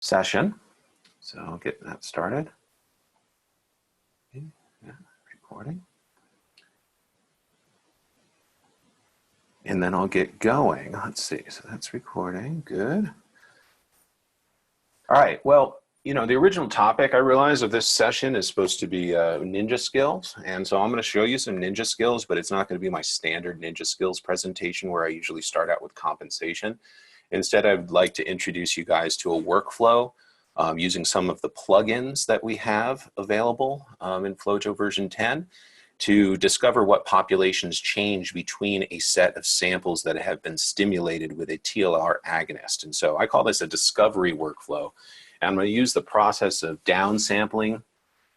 session. So I'll get that started. Okay, yeah, recording. And then I'll get going. Let's see, so that's recording, good. All right, well, you know, the original topic I realized of this session is supposed to be ninja skills. And so I'm going to show you some ninja skills, but it's not going to be my standard ninja skills presentation where I usually start out with compensation. Instead, I'd like to introduce you guys to a workflow using some of the plugins that we have available in FlowJo version 10 to discover what populations change between a set of samples that have been stimulated with a TLR agonist. And so I call this a discovery workflow. And I'm going to use the process of downsampling,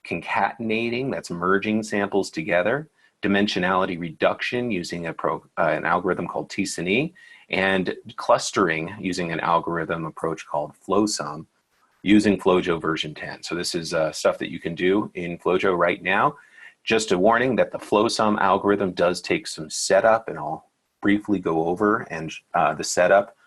concatenating, that's merging samples together, dimensionality reduction using an algorithm called T-SNE, and clustering using an algorithm approach called FlowSum using FlowJo version 10. So this is stuff that you can do in FlowJo right now. Just a warning that the FlowSum algorithm does take some setup, and I'll briefly go over and the setup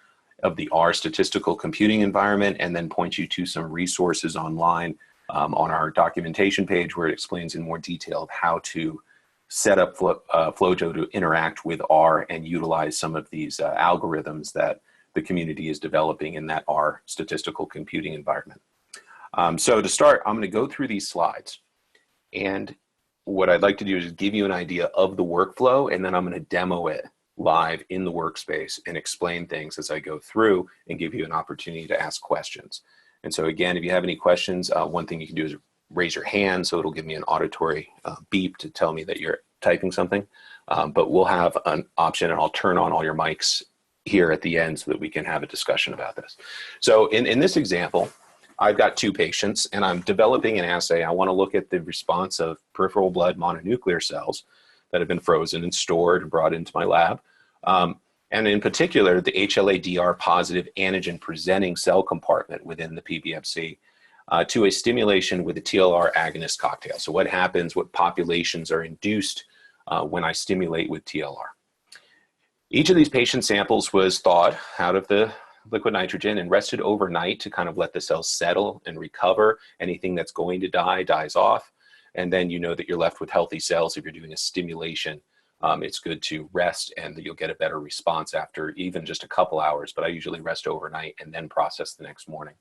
of the R statistical computing environment, and then point you to some resources online on our documentation page where it explains in more detail of how to set up FlowJo to interact with R and utilize some of these algorithms that the community is developing in that R statistical computing environment. So to start, I'm going to go through these slides, and what I'd like to do is give you an idea of the workflow, and then I'm going to demo it live in the workspace and explain things as I go through and give you an opportunity to ask questions. And so again, if you have any questions, one thing you can do is raise your hand, so it'll give me an auditory beep to tell me that you're typing something. But we'll have an option, and I'll turn on all your mics here at the end so that we can have a discussion about this. So in this example, I've got two patients, and I'm developing an assay. I want to look at the response of peripheral blood mononuclear cells that have been frozen and stored and brought into my lab. And in particular, the HLA-DR positive antigen presenting cell compartment within the PBMC to a stimulation with a TLR agonist cocktail. So what happens, what populations are induced when I stimulate with TLR? Each of these patient samples was thawed out of the liquid nitrogen and rested overnight to kind of let the cells settle and recover. Anything that's going to die dies off. And then you know that you're left with healthy cells. If you're doing a stimulation, it's good to rest, and you'll get a better response after even just a couple hours. But I usually rest overnight and then process the next morning.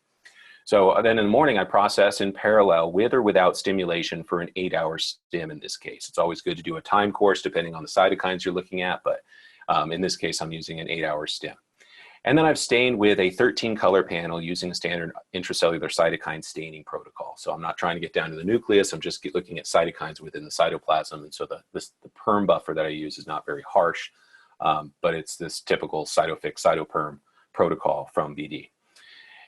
So then in the morning, I process in parallel with or without stimulation for an 8-hour stim in this case. It's always good to do a time course depending on the cytokines you're looking at, but in this case, I'm using an 8-hour stim. And then I've stained with a 13-color panel using a standard intracellular cytokine staining protocol. So I'm not trying to get down to the nucleus, I'm just looking at cytokines within the cytoplasm. And so the perm buffer that I use is not very harsh, but it's this typical cytofix cytoperm protocol from BD.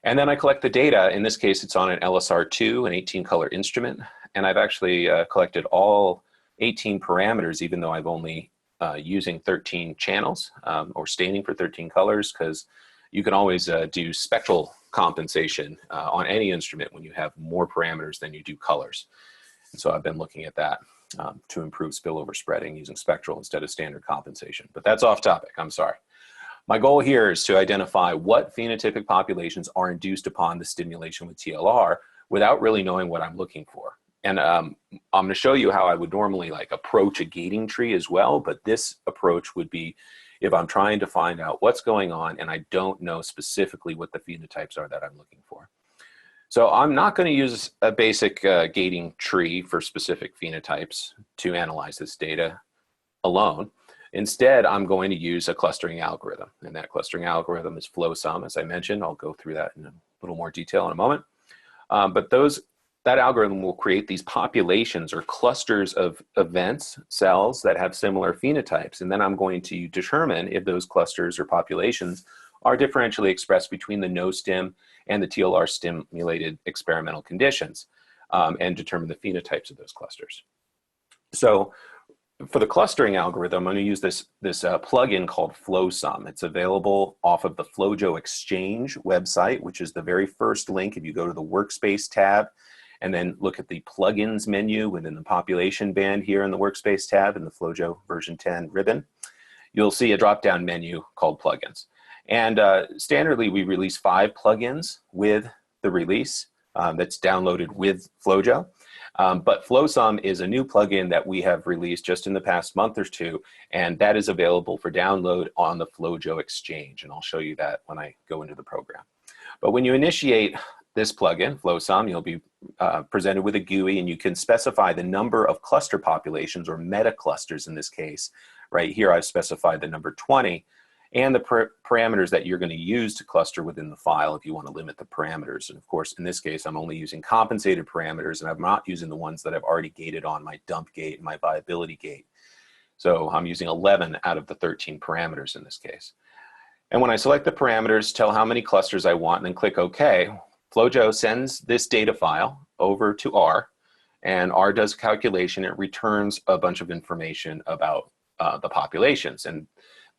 And then I collect the data. In this case, it's on an LSR2, an 18-color instrument. And I've actually collected all 18 parameters, even though I've only using 13 channels or staining for 13 colors, because you can always do spectral compensation on any instrument when you have more parameters than you do colors. And so I've been looking at that to improve spillover spreading using spectral instead of standard compensation. But that's off topic, I'm sorry. My goal here is to identify what phenotypic populations are induced upon the stimulation with TLR without really knowing what I'm looking for. And I'm going to show you how I would normally approach a gating tree as well, but this approach would be if I'm trying to find out what's going on and I don't know specifically what the phenotypes are that I'm looking for. So I'm not going to use a basic gating tree for specific phenotypes to analyze this data alone. Instead, I'm going to use a clustering algorithm, and that clustering algorithm is FlowSum, as I mentioned. I'll go through that in a little more detail in a moment. But that algorithm will create these populations or clusters of events, cells that have similar phenotypes. And then I'm going to determine if those clusters or populations are differentially expressed between the no-stim and the TLR stimulated experimental conditions and determine the phenotypes of those clusters. So for the clustering algorithm, I'm going to use this plugin called FlowSum. It's available off of the FlowJo Exchange website, which is the very first link if you go to the Workspace tab and then look at the plugins menu within the population band here in the Workspace tab in the FlowJo version 10 ribbon. You'll see a drop-down menu called plugins. And standardly, we release 5 plugins with the release that's downloaded with FlowJo. But FlowSum is a new plugin that we have released just in the past month or two, and that is available for download on the FlowJo Exchange, and I'll show you that when I go into the program. But when you initiate this plugin, FlowSum, you'll be presented with a GUI, and you can specify the number of cluster populations, or meta clusters in this case. Right here I've specified the number 20, and the parameters that you're going to use to cluster within the file if you want to limit the parameters. And of course, in this case, I'm only using compensated parameters, and I'm not using the ones that I've already gated on my dump gate and my viability gate. So I'm using 11 out of the 13 parameters in this case. And when I select the parameters, tell how many clusters I want, and then click OK, FlowJo sends this data file over to R, and R does a calculation. It returns a bunch of information about the populations. And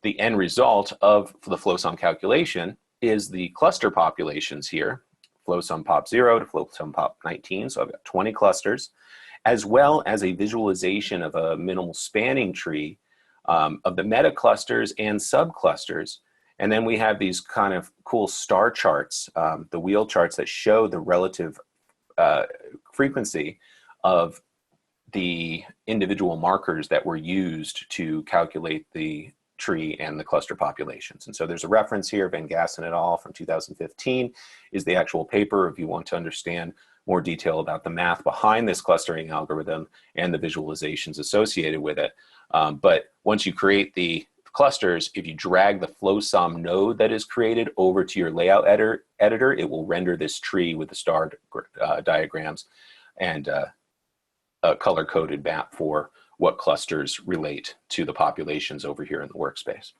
the end result of the FlowSum calculation is the cluster populations here, FlowSum Pop 0 to FlowSum Pop 19, so I've got 20 clusters, as well as a visualization of a minimal spanning tree of the meta clusters and subclusters. And then we have these kind of cool star charts, the wheel charts that show the relative frequency of the individual markers that were used to calculate the tree and the cluster populations. And so there's a reference here, Van Gassen et al. From 2015 is the actual paper if you want to understand more detail about the math behind this clustering algorithm and the visualizations associated with it. But once you create the clusters, if you drag the FlowSum node that is created over to your layout editor, it will render this tree with the star diagrams and a color-coded map for what clusters relate to the populations over here in the workspace.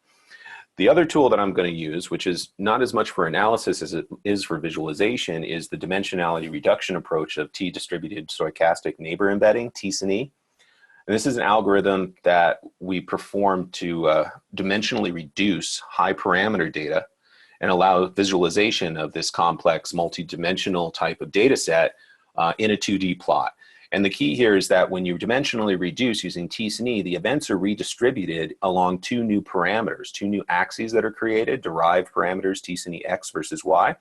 The other tool that I'm going to use, which is not as much for analysis as it is for visualization, is the dimensionality reduction approach of T-distributed stochastic neighbor embedding, T-SNE. And this is an algorithm that we perform to dimensionally reduce high parameter data and allow visualization of this complex multi-dimensional type of data set in a 2D plot. And the key here is that when you dimensionally reduce using T-SNE, the events are redistributed along two new parameters, two new axes that are created, derived parameters, T-SNE X versus Y.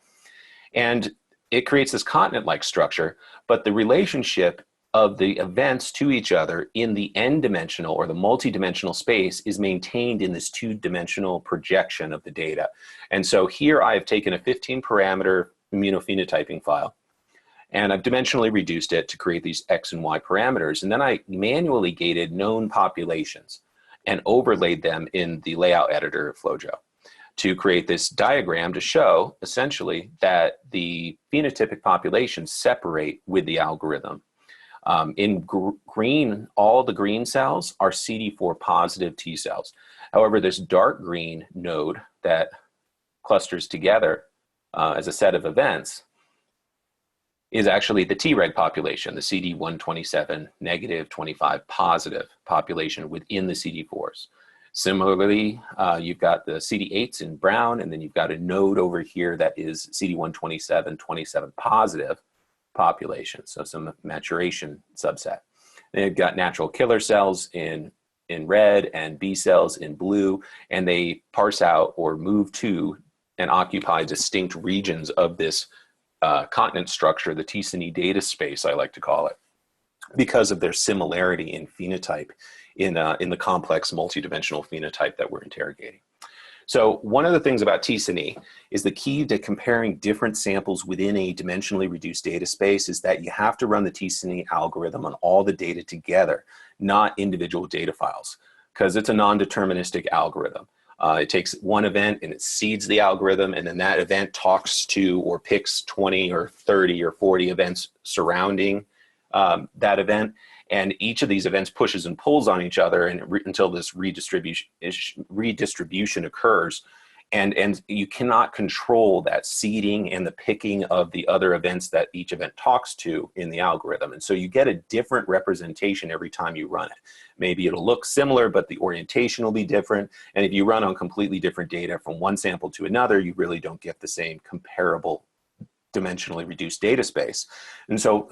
And it creates this continent-like structure, but the relationship of the events to each other in the n-dimensional or the multi-dimensional space is maintained in this two-dimensional projection of the data. And so here I have taken a 15-parameter immunophenotyping file, and I've dimensionally reduced it to create these X and Y parameters. And then I manually gated known populations and overlaid them in the layout editor of FlowJo to create this diagram to show essentially that the phenotypic populations separate with the algorithm. In green, all the green cells are CD4 positive T cells. However, this dark green node that clusters together as a set of events is actually the Treg population, the CD127 negative 25 positive population within the CD4s. Similarly, you've got the CD8s in brown, and then you've got a node over here that is CD127 27 positive population, so some maturation subset. Then you've got natural killer cells in red and B cells in blue, and they parse out or move to and occupy distinct regions of this continent structure, the T-SNE data space, I like to call it, because of their similarity in phenotype in the complex multidimensional phenotype that we're interrogating. So one of the things about T-SNE is the key to comparing different samples within a dimensionally reduced data space is that you have to run the T-SNE algorithm on all the data together, not individual data files, because it's a non-deterministic algorithm. It takes one event and it seeds the algorithm, and then that event talks to or picks 20 or 30 or 40 events surrounding that event. And each of these events pushes and pulls on each other until this redistribution occurs. And you cannot control that seeding and the picking of the other events that each event talks to in the algorithm. And so you get a different representation every time you run it. Maybe it'll look similar, but the orientation will be different. And if you run on completely different data from one sample to another, you really don't get the same comparable dimensionally reduced data space. And so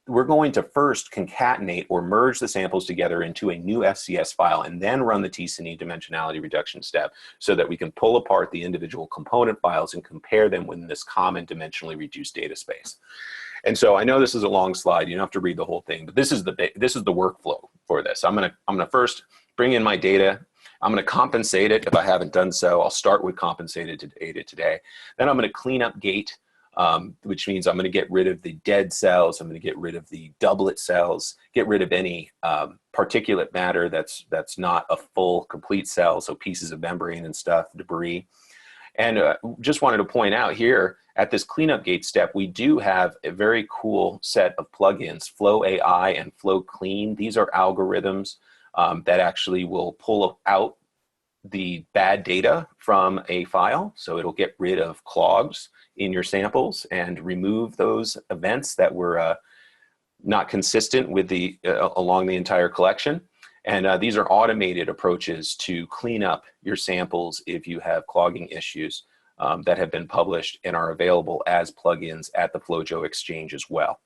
we're going to first concatenate or merge the samples together into a new FCS file and then run the t-SNE dimensionality reduction step so that we can pull apart the individual component files and compare them within this common dimensionally reduced data space. And so I know this is a long slide. You don't have to read the whole thing, but this is the workflow for this. I'm gonna first bring in my data. I'm going to compensate it if I haven't done so. I'll start with compensated data today. Then I'm going to clean up gate, which means I'm going to get rid of the dead cells. I'm going to get rid of the doublet cells, get rid of any particulate matter that's not a full complete cell, so pieces of membrane and stuff, debris. And just wanted to point out here at this cleanup gate step, we do have a very cool set of plugins, FlowAI and FlowClean. These are algorithms that actually will pull out the bad data from a file. So it'll get rid of clogs in your samples and remove those events that were not consistent with along the entire collection. And these are automated approaches to clean up your samples if you have clogging issues that have been published and are available as plugins at the FlowJo Exchange as well.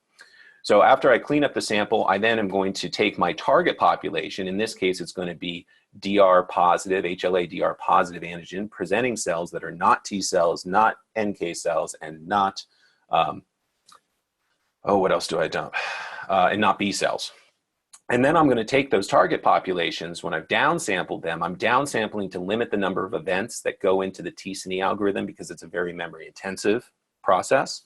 So after I clean up the sample, I then am going to take my target population. In this case, it's going to be DR positive, HLA-DR positive antigen presenting cells that are not T cells, not NK cells, and not, what else do I dump? And not B cells. And then I'm going to take those target populations. When I've downsampled them, I'm downsampling to limit the number of events that go into the t-SNE algorithm because it's a very memory intensive process.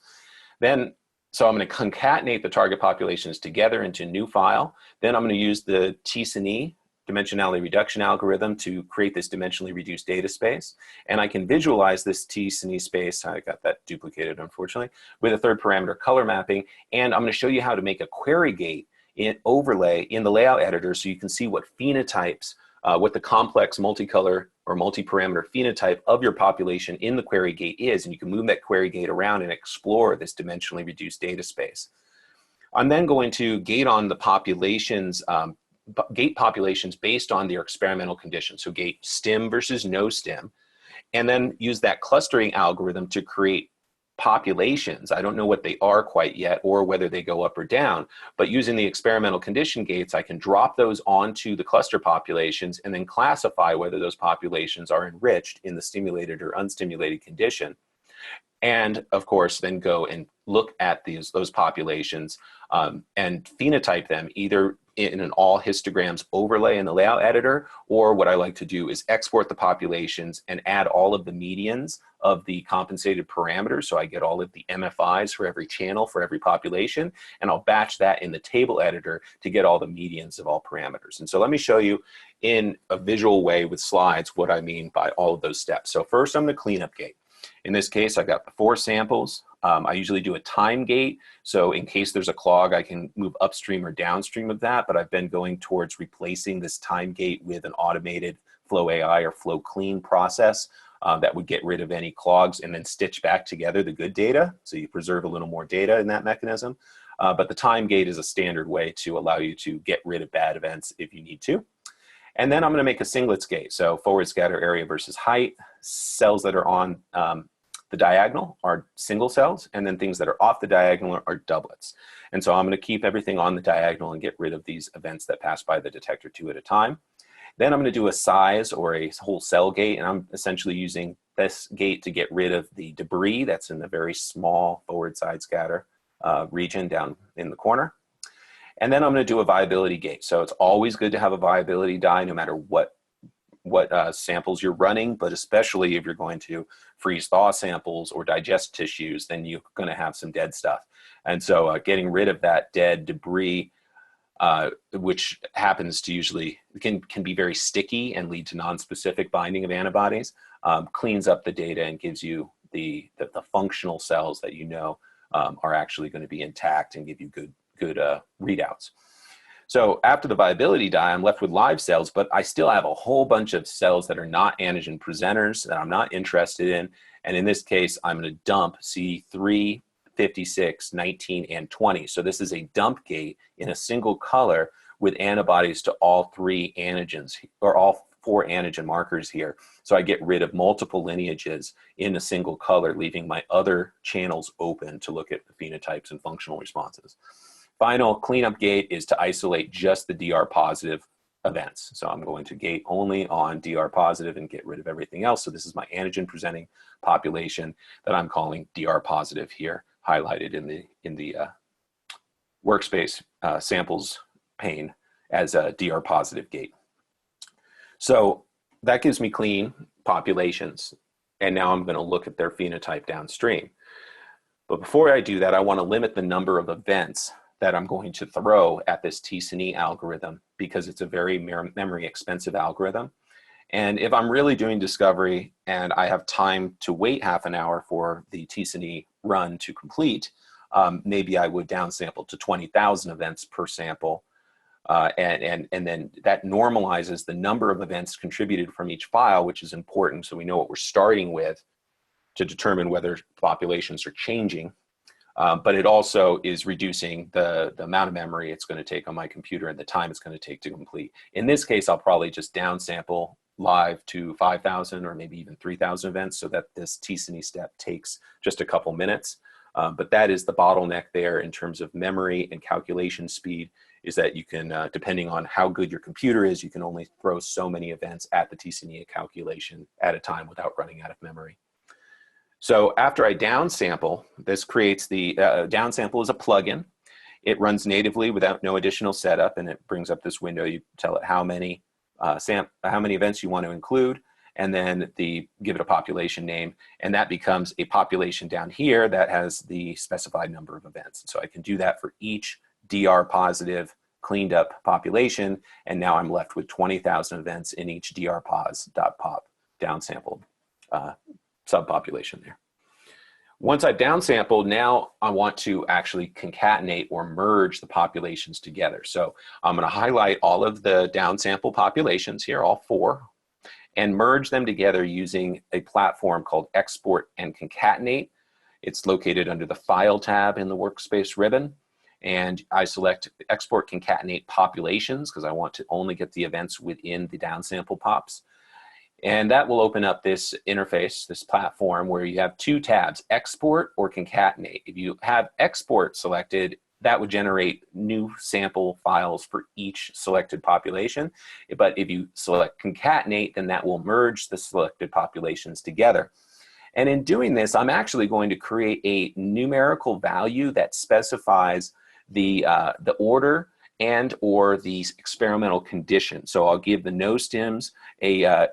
So I'm going to concatenate the target populations together into a new file. Then I'm going to use the t-SNE dimensionality reduction algorithm to create this dimensionally reduced data space. And I can visualize this t-SNE space, I got that duplicated unfortunately, with a third parameter color mapping. And I'm going to show you how to make a query gate overlay in the layout editor so you can see what phenotypes, what the complex multicolor or multi-parameter phenotype of your population in the query gate is, and you can move that query gate around and explore this dimensionally reduced data space. I'm then going to gate on the populations, gate populations based on their experimental conditions. So gate stim versus no stim, and then use that clustering algorithm to create populations. I don't know what they are quite yet or whether they go up or down, but using the experimental condition gates, I can drop those onto the cluster populations and then classify whether those populations are enriched in the stimulated or unstimulated condition. And of course, then go and look at those populations and phenotype them either in an all histograms overlay in the layout editor, or what I like to do is export the populations and add all of the medians of the compensated parameters. So I get all of the MFIs for every channel for every population, and I'll batch that in the table editor to get all the medians of all parameters. And so let me show you in a visual way with slides what I mean by all of those steps. So first I'm the cleanup gate. In this case, I've got 4 samples. I usually do a time gate. So in case there's a clog, I can move upstream or downstream of that. But I've been going towards replacing this time gate with an automated FlowAI or FlowClean process that would get rid of any clogs and then stitch back together the good data. So you preserve a little more data in that mechanism. But the time gate is a standard way to allow you to get rid of bad events if you need to. And then I'm going to make a singlets gate. So forward scatter area versus height. Cells that are on the diagonal are single cells, and then things that are off the diagonal are doublets. And so I'm going to keep everything on the diagonal and get rid of these events that pass by the detector 2 at a time. Then I'm going to do a size or a whole cell gate, and I'm essentially using this gate to get rid of the debris that's in the very small forward side scatter region down in the corner. And then I'm going to do a viability gate. So it's always good to have a viability die no matter what samples you're running, but especially if you're going to freeze thaw samples or digest tissues, then you're going to have some dead stuff. And so getting rid of that dead debris, which happens to usually can be very sticky and lead to non-specific binding of antibodies, cleans up the data and gives you the functional cells that you know are actually going to be intact and give you good readouts. So after the viability die, I'm left with live cells, but I still have a whole bunch of cells that are not antigen presenters that I'm not interested in. And in this case, I'm going to dump C3, 56, 19, and 20. So this is a dump gate in a single color with antibodies to all 3 antigens, or all 4 antigen markers here. So I get rid of multiple lineages in a single color, leaving my other channels open to look at the phenotypes and functional responses. Final cleanup gate is to isolate just the DR positive events. So I'm going to gate only on DR positive and get rid of everything else. So this is my antigen presenting population that I'm calling DR positive here, highlighted in the workspace samples pane as a DR positive gate. So that gives me clean populations. And now I'm going to look at their phenotype downstream. But before I do that, I want to limit the number of events that I'm going to throw at this T-SNE algorithm because it's a very memory expensive algorithm. And if I'm really doing discovery and I have time to wait half an hour for the T-SNE run to complete, maybe I would downsample to 20,000 events per sample. And then that normalizes the number of events contributed from each file, which is important so we know what we're starting with to determine whether populations are changing. But it also is reducing the amount of memory it's going to take on my computer and the time it's going to take to complete. In this case, I'll probably just downsample live to 5,000 or maybe even 3,000 events so that this T-SNE step takes just a couple minutes. But that is the bottleneck there in terms of memory and calculation speed, is that you can, depending on how good your computer is, you can only throw so many events at the T-SNE calculation at a time without running out of memory. So after I downsample, this creates the, Downsample is a plugin. It runs natively without no additional setup, and it brings up this window. You tell it how many events you want to include, and then give it a population name, and that becomes a population down here that has the specified number of events. So I can do that for each DR positive cleaned up population, and now I'm left with 20,000 events in each drpos.pop downsampled subpopulation there. Once I've downsampled, now I want to actually concatenate or merge the populations together. So I'm going to highlight all of the downsample populations here, all 4, and merge them together using a platform called Export and Concatenate. It's located under the File tab in the Workspace ribbon. And I select Export Concatenate Populations because I want to only get the events within the downsample pops. And that will open up this interface, this platform, where you have 2 tabs, Export or Concatenate. If you have Export selected, that would generate new sample files for each selected population. But if you select Concatenate, then that will merge the selected populations together. And in doing this, I'm actually going to create a numerical value that specifies the order and or the experimental condition. So I'll give the no stims a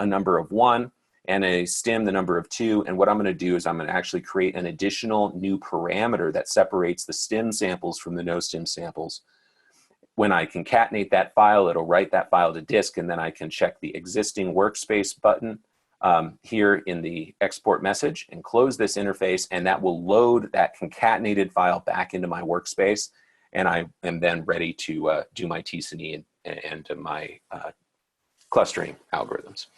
number of 1 and a stim the number of 2. And what I'm going to do is I'm going to actually create an additional new parameter that separates the stim samples from the no stim samples. When I concatenate that file, it'll write that file to disk, and then I can check the existing workspace button here in the export message and close this interface, and that will load that concatenated file back into my workspace. And I am then ready to do my T-SNE and my clustering algorithms.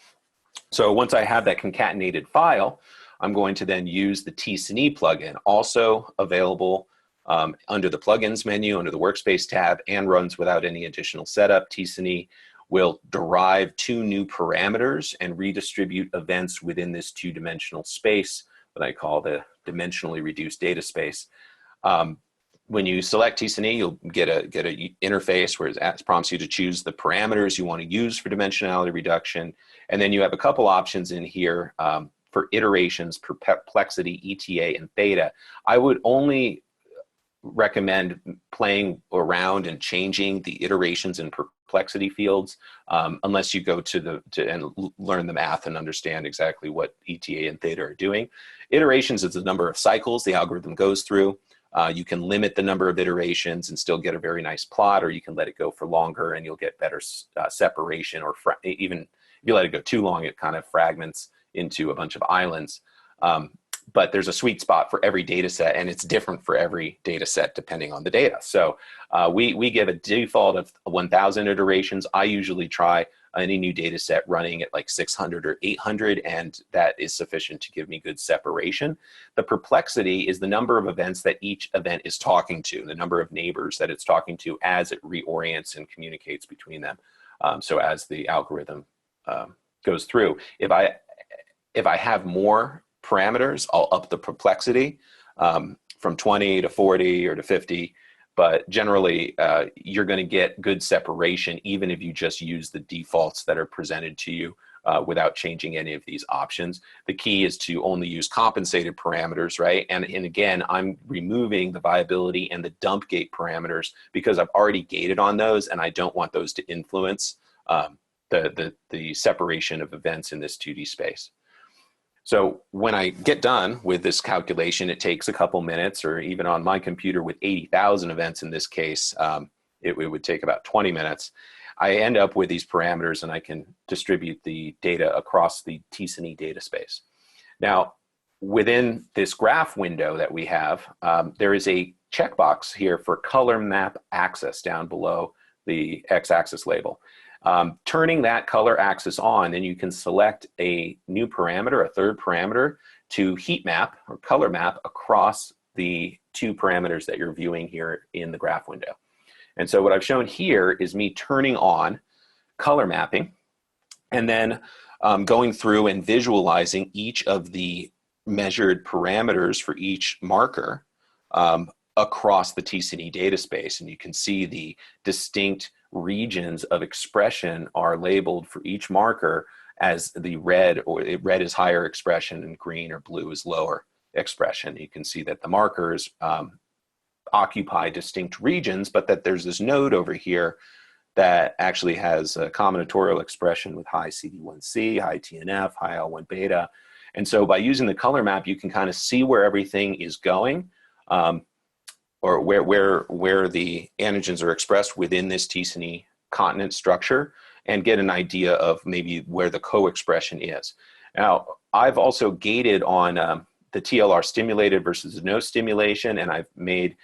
So once I have that concatenated file, I'm going to then use the T-SNE plugin, also available under the plugins menu, under the workspace tab, and runs without any additional setup. T-SNE will derive 2 new parameters and redistribute events within this 2-dimensional space that I call the dimensionally reduced data space. When you select T-SNE, you'll get a interface where it prompts you to choose the parameters you want to use for dimensionality reduction. And then you have a couple options in here for iterations, perplexity, ETA, and theta. I would only recommend playing around and changing the iterations and perplexity fields unless you go and learn the math and understand exactly what ETA and theta are doing. Iterations is the number of cycles the algorithm goes through. You can limit the number of iterations and still get a very nice plot, or you can let it go for longer and you'll get better separation, or even if you let it go too long, it kind of fragments into a bunch of islands. But there's a sweet spot for every data set, and it's different for every data set depending on the data. So we give a default of 1,000 iterations. I usually try any new data set running at like 600 or 800, and that is sufficient to give me good separation. The perplexity is the number of events that each event is talking to, the number of neighbors that it's talking to as it reorients and communicates between them. So as the algorithm goes through, if I have more parameters, I'll up the perplexity from 20 to 40 or to 50. but generally you're going to get good separation even if you just use the defaults that are presented to you without changing any of these options. The key is to only use compensated parameters, right? And again, I'm removing the viability and the dump gate parameters because I've already gated on those and I don't want those to influence the separation of events in this 2D space. So when I get done with this calculation, it takes a couple minutes, or even on my computer with 80,000 events in this case, it would take about 20 minutes. I end up with these parameters and I can distribute the data across the t-SNE data space. Now, within this graph window that we have, there is a checkbox here for color map axis down below the x-axis label. Turning that color axis on, then you can select a new parameter, a third parameter, to heat map or color map across the two parameters that you're viewing here in the graph window. And so what I've shown here is me turning on color mapping and then going through and visualizing each of the measured parameters for each marker across the t-SNE data space. And you can see the distinct regions of expression are labeled for each marker as the red, or red is higher expression and green or blue is lower expression. You can see that the markers occupy distinct regions, but that there's this node over here that actually has a combinatorial expression with high CD1C, high TNF, high L1 beta. And so by using the color map, you can kind of see where everything is going, or where the antigens are expressed within this t-SNE continent structure, and get an idea of maybe where the co-expression is. Now, I've also gated on the TLR stimulated versus no stimulation, and I've made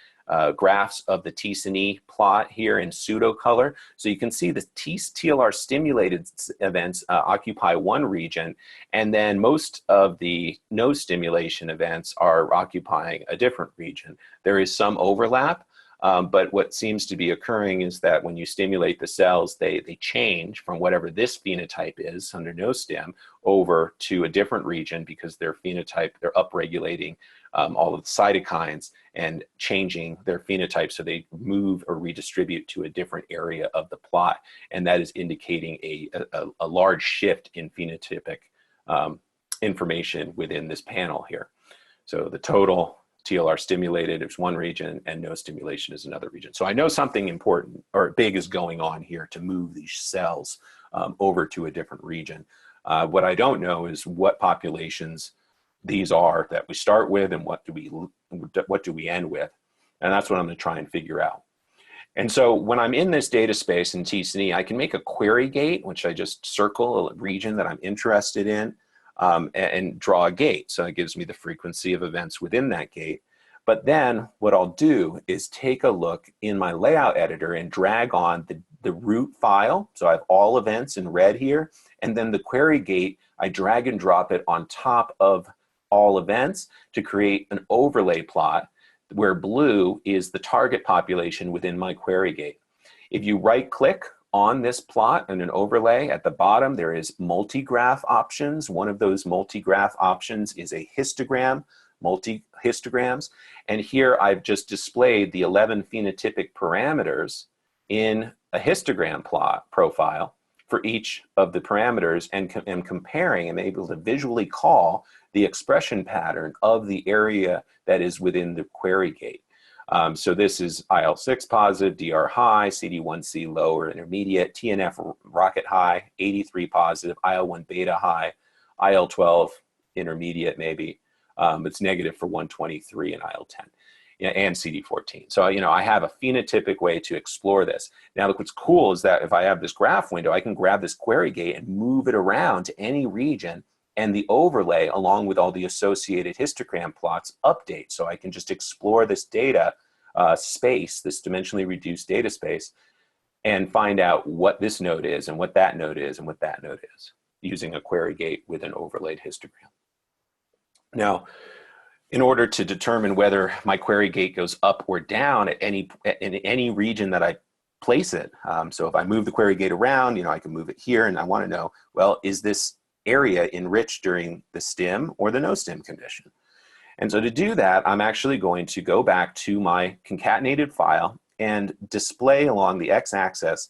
graphs of the t-SNE plot here in pseudo color. So you can see the TLR stimulated events occupy one region, and then most of the no stimulation events are occupying a different region. There is some overlap, but what seems to be occurring is that when you stimulate the cells, they change from whatever this phenotype is under no stim over to a different region because their phenotype, they're upregulating all of the cytokines and changing their phenotype, so they move or redistribute to a different area of the plot, and that is indicating a large shift in phenotypic information within this panel here. So the total TLR stimulated is one region and no stimulation is another region. So I know something important or big is going on here to move these cells over to a different region. What I don't know is what populations these are that we start with and what do we end with, and that's what I'm going to try and figure out. And so when I'm in this data space in t-SNE, I can make a query gate, which I just circle a region that I'm interested in and draw a gate. So it gives me the frequency of events within that gate. But then what I'll do is take a look in my layout editor and drag on the root file. So I have all events in red here, and then the query gate, I drag and drop it on top of all events to create an overlay plot where blue is the target population within my query gate. If you right click on this plot and an overlay at the bottom, there is multi-graph options. One of those multi-graph options is a histogram, multi-histograms. And here I've just displayed the 11 phenotypic parameters in a histogram plot profile for each of the parameters, and am comparing and able to visually call the expression pattern of the area that is within the query gate. So this is IL-6 positive, DR high, CD1C low or intermediate, TNF rocket high, 83 positive, IL-1 beta high, IL-12 intermediate maybe. It's negative for 123 and IL-10 and CD14. So, I have a phenotypic way to explore this. Now, look, what's cool is that if I have this graph window, I can grab this query gate and move it around to any region, and the overlay along with all the associated histogram plots update. So I can just explore this data space, this dimensionally reduced data space, and find out what this node is and what that node is and what that node is using a query gate with an overlaid histogram. Now, in order to determine whether my query gate goes up or down in any region that I place it, so if I move the query gate around, I can move it here, and I want to know, well, is this area enriched during the stim or the no stim condition? And so to do that, I'm actually going to go back to my concatenated file and display along the x-axis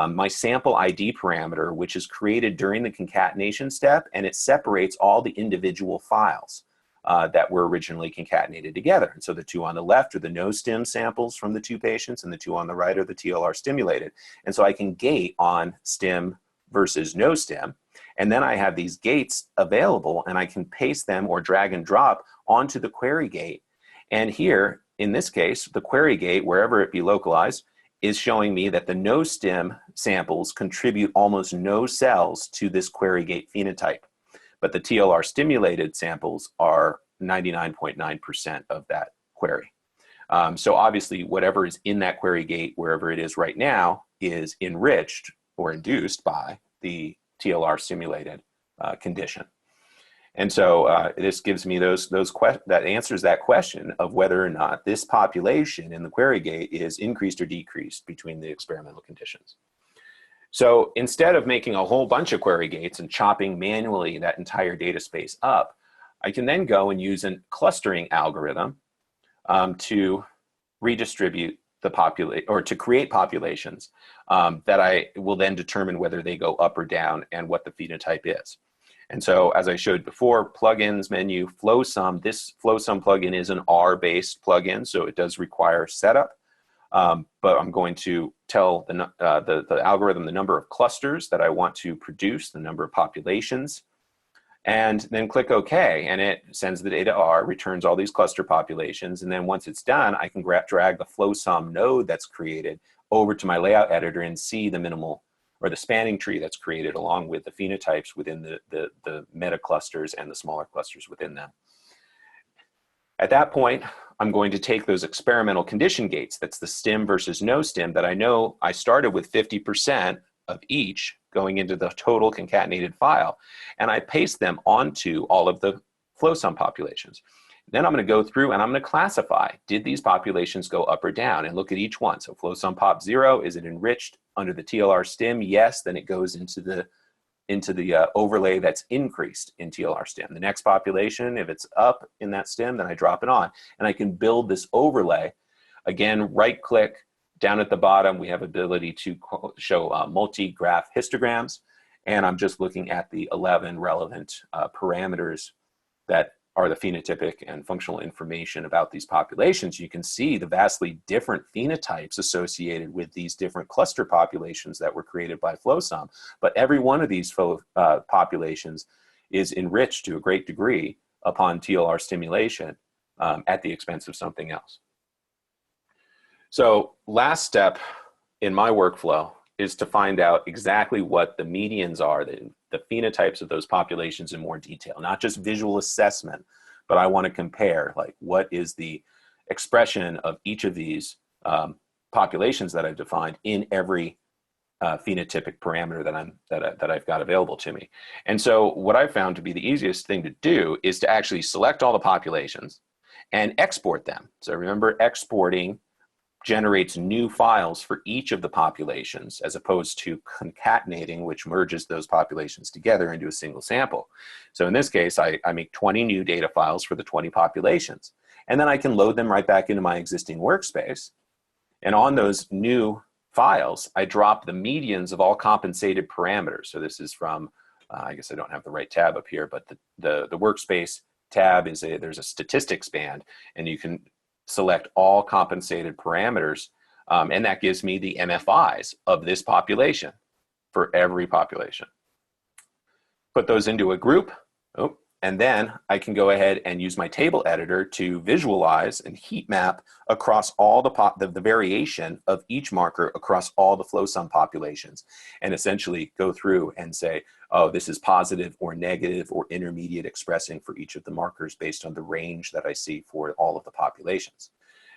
my sample ID parameter, which is created during the concatenation step, and it separates all the individual files that were originally concatenated together. And so the two on the left are the no-stim samples from the two patients, and the two on the right are the TLR stimulated. And so I can gate on stim versus no-stim, and then I have these gates available, and I can paste them or drag and drop onto the query gate. And here, in this case, the query gate, wherever it be localized, is showing me that the no-stim samples contribute almost no cells to this query gate phenotype. But the TLR stimulated samples are 99.9% of that query. So obviously, whatever is in that query gate, wherever it is right now, is enriched or induced by the TLR stimulated condition. And so this gives me that answers that question of whether or not this population in the query gate is increased or decreased between the experimental conditions. So instead of making a whole bunch of query gates and chopping manually that entire data space up, I can then go and use a clustering algorithm to redistribute the population, or to create populations that I will then determine whether they go up or down and what the phenotype is. And so, as I showed before, plugins menu, FlowSum. This FlowSum plugin is an R-based plugin, so it does require setup. But I'm going to tell the algorithm the number of clusters that I want to produce, the number of populations, and then click OK, and it sends the data R, returns all these cluster populations, and then once it's done, I can drag the FlowSum node that's created over to my layout editor and see the minimal or the spanning tree that's created along with the phenotypes within the meta clusters and the smaller clusters within them. At that point, I'm going to take those experimental condition gates, that's the stim versus no stim, that I know I started with 50% of each going into the total concatenated file, and I paste them onto all of the FlowSum populations. Then I'm going to go through and I'm going to classify, did these populations go up or down, and look at each one. So FlowSum pop 0, is it enriched under the TLR stim? Yes, then it goes into the overlay that's increased in TLR stim. The next population, if it's up in that stim, then I drop it on. And I can build this overlay. Again, right click, down at the bottom, we have ability to show multi-graph histograms. And I'm just looking at the 11 relevant parameters that are the phenotypic and functional information about these populations. You can see the vastly different phenotypes associated with these different cluster populations that were created by FlowSum. But every one of these populations is enriched to a great degree upon TLR stimulation at the expense of something else. So last step in my workflow is to find out exactly what the medians are, the phenotypes of those populations in more detail, not just visual assessment, but I want to compare, like, what is the expression of each of these populations that I've defined in every phenotypic parameter that I've got available to me. And so what I've found to be the easiest thing to do is to actually select all the populations and export them. So remember, exporting generates new files for each of the populations, as opposed to concatenating, which merges those populations together into a single sample. So in this case, I make 20 new data files for the 20 populations, and then I can load them right back into my existing workspace. And on those new files, I drop the medians of all compensated parameters. So this is from, I guess I don't have the right tab up here, but the workspace tab is there's a statistics band, and you can select all compensated parameters, and that gives me the MFIs of this population for every population. Put those into a group, and then I can go ahead and use my table editor to visualize and heat map across all the variation of each marker across all the FlowSum populations, and essentially go through and say, oh, this is positive or negative or intermediate expressing for each of the markers based on the range that I see for all of the populations.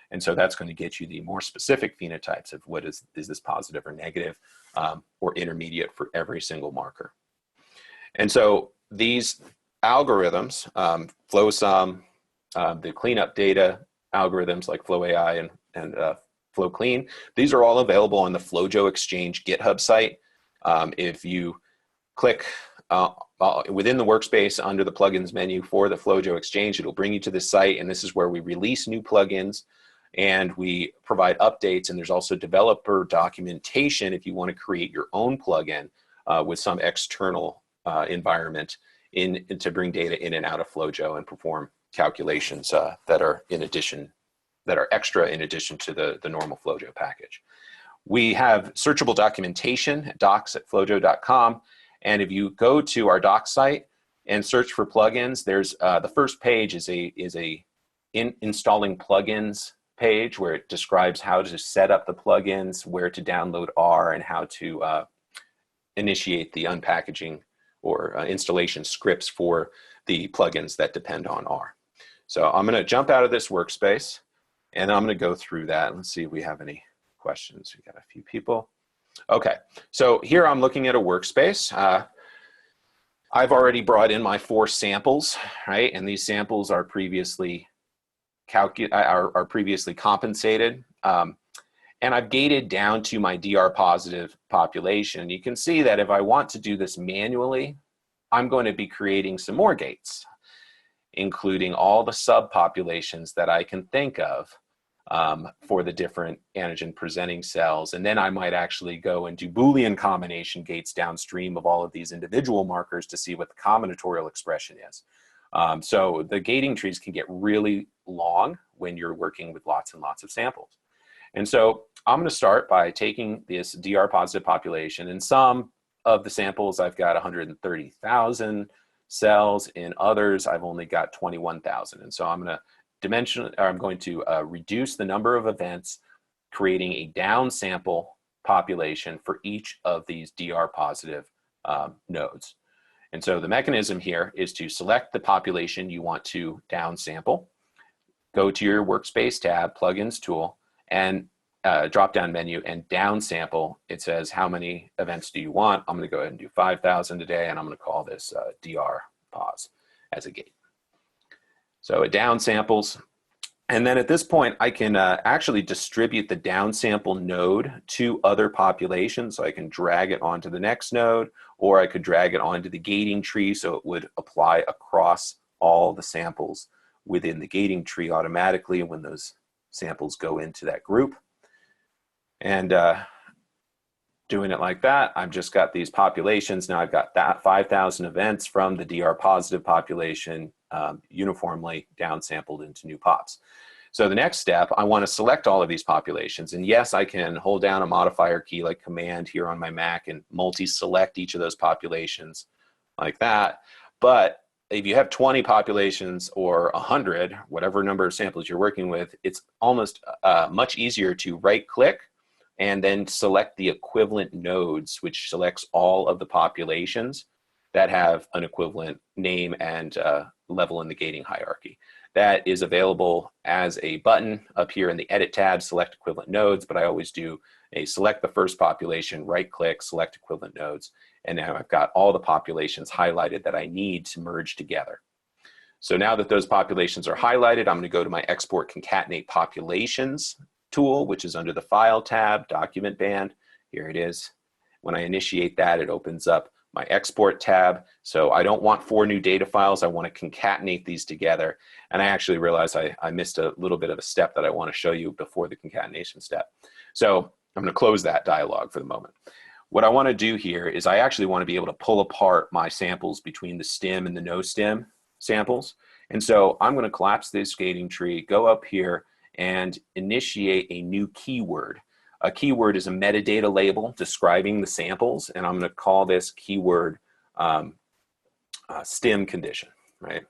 And so that's going to get you the more specific phenotypes of what is this positive or negative or intermediate for every single marker. And so these algorithms, FlowSum, the cleanup data algorithms like FlowAI and FlowClean, these are all available on the FlowJo Exchange GitHub site. If you click within the workspace under the plugins menu for the FlowJo Exchange, it'll bring you to this site, and this is where we release new plugins and we provide updates, and there's also developer documentation if you want to create your own plugin with some external environment to bring data in and out of FlowJo and perform calculations that are extra in addition to the normal FlowJo package. We have searchable documentation at docs@flowjo.com, and if you go to our docs site and search for plugins, there's the first page is a installing plugins page where it describes how to set up the plugins, where to download R, and how to initiate the unpackaging or installation scripts for the plugins that depend on R. So I'm going to jump out of this workspace, and I'm going to go through that. Let's see if we have any questions. We got a few people. Okay, so here I'm looking at a workspace. I've already brought in my 4 samples, right? And these samples are previously compensated. And I've gated down to my DR positive population. You can see that if I want to do this manually, I'm going to be creating some more gates, including all the subpopulations that I can think of for the different antigen presenting cells. And then I might actually go and do Boolean combination gates downstream of all of these individual markers to see what the combinatorial expression is. So the gating trees can get really long when you're working with lots and lots of samples. And so I'm going to start by taking this DR positive population. In some of the samples, I've got 130,000 cells. In others, I've only got 21,000. And so I'm going to reduce the number of events, creating a downsample population for each of these DR positive nodes. And so the mechanism here is to select the population you want to downsample, go to your workspace tab, plugins tool, and drop down menu and downsample. It says how many events do you want. I'm going to go ahead and do 5,000 today, and I'm going to call this DR pos as a gate. So it downsamples, and then at this point I can actually distribute the downsample node to other populations. So I can drag it onto the next node, or I could drag it onto the gating tree so it would apply across all the samples within the gating tree automatically when those samples go into that group. And doing it like that, I've just got these populations. Now I've got that 5,000 events from the DR positive population uniformly downsampled into new pops. So the next step, I want to select all of these populations. And yes, I can hold down a modifier key like Command here on my Mac and multi-select each of those populations like that. But if you have 20 populations or 100, whatever number of samples you're working with, it's almost much easier to right-click and then select the equivalent nodes, which selects all of the populations that have an equivalent name and level in the gating hierarchy. That is available as a button up here in the Edit tab, Select Equivalent Nodes, but I always do a select the first population, right-click, select equivalent nodes, and now I've got all the populations highlighted that I need to merge together. So now that those populations are highlighted, I'm going to go to my Export Concatenate Populations tool, which is under the File tab, Document Band. Here it is. When I initiate that, it opens up my Export tab. So I don't want 4 new data files. I want to concatenate these together. And I actually realized I missed a little bit of a step that I want to show you before the concatenation step. So I'm going to close that dialog for the moment. What I want to do here is I actually want to be able to pull apart my samples between the stem and the no stem samples. And so I'm going to collapse this gating tree, go up here, and initiate a new keyword. A keyword is a metadata label describing the samples, and I'm going to call this keyword stem condition, right?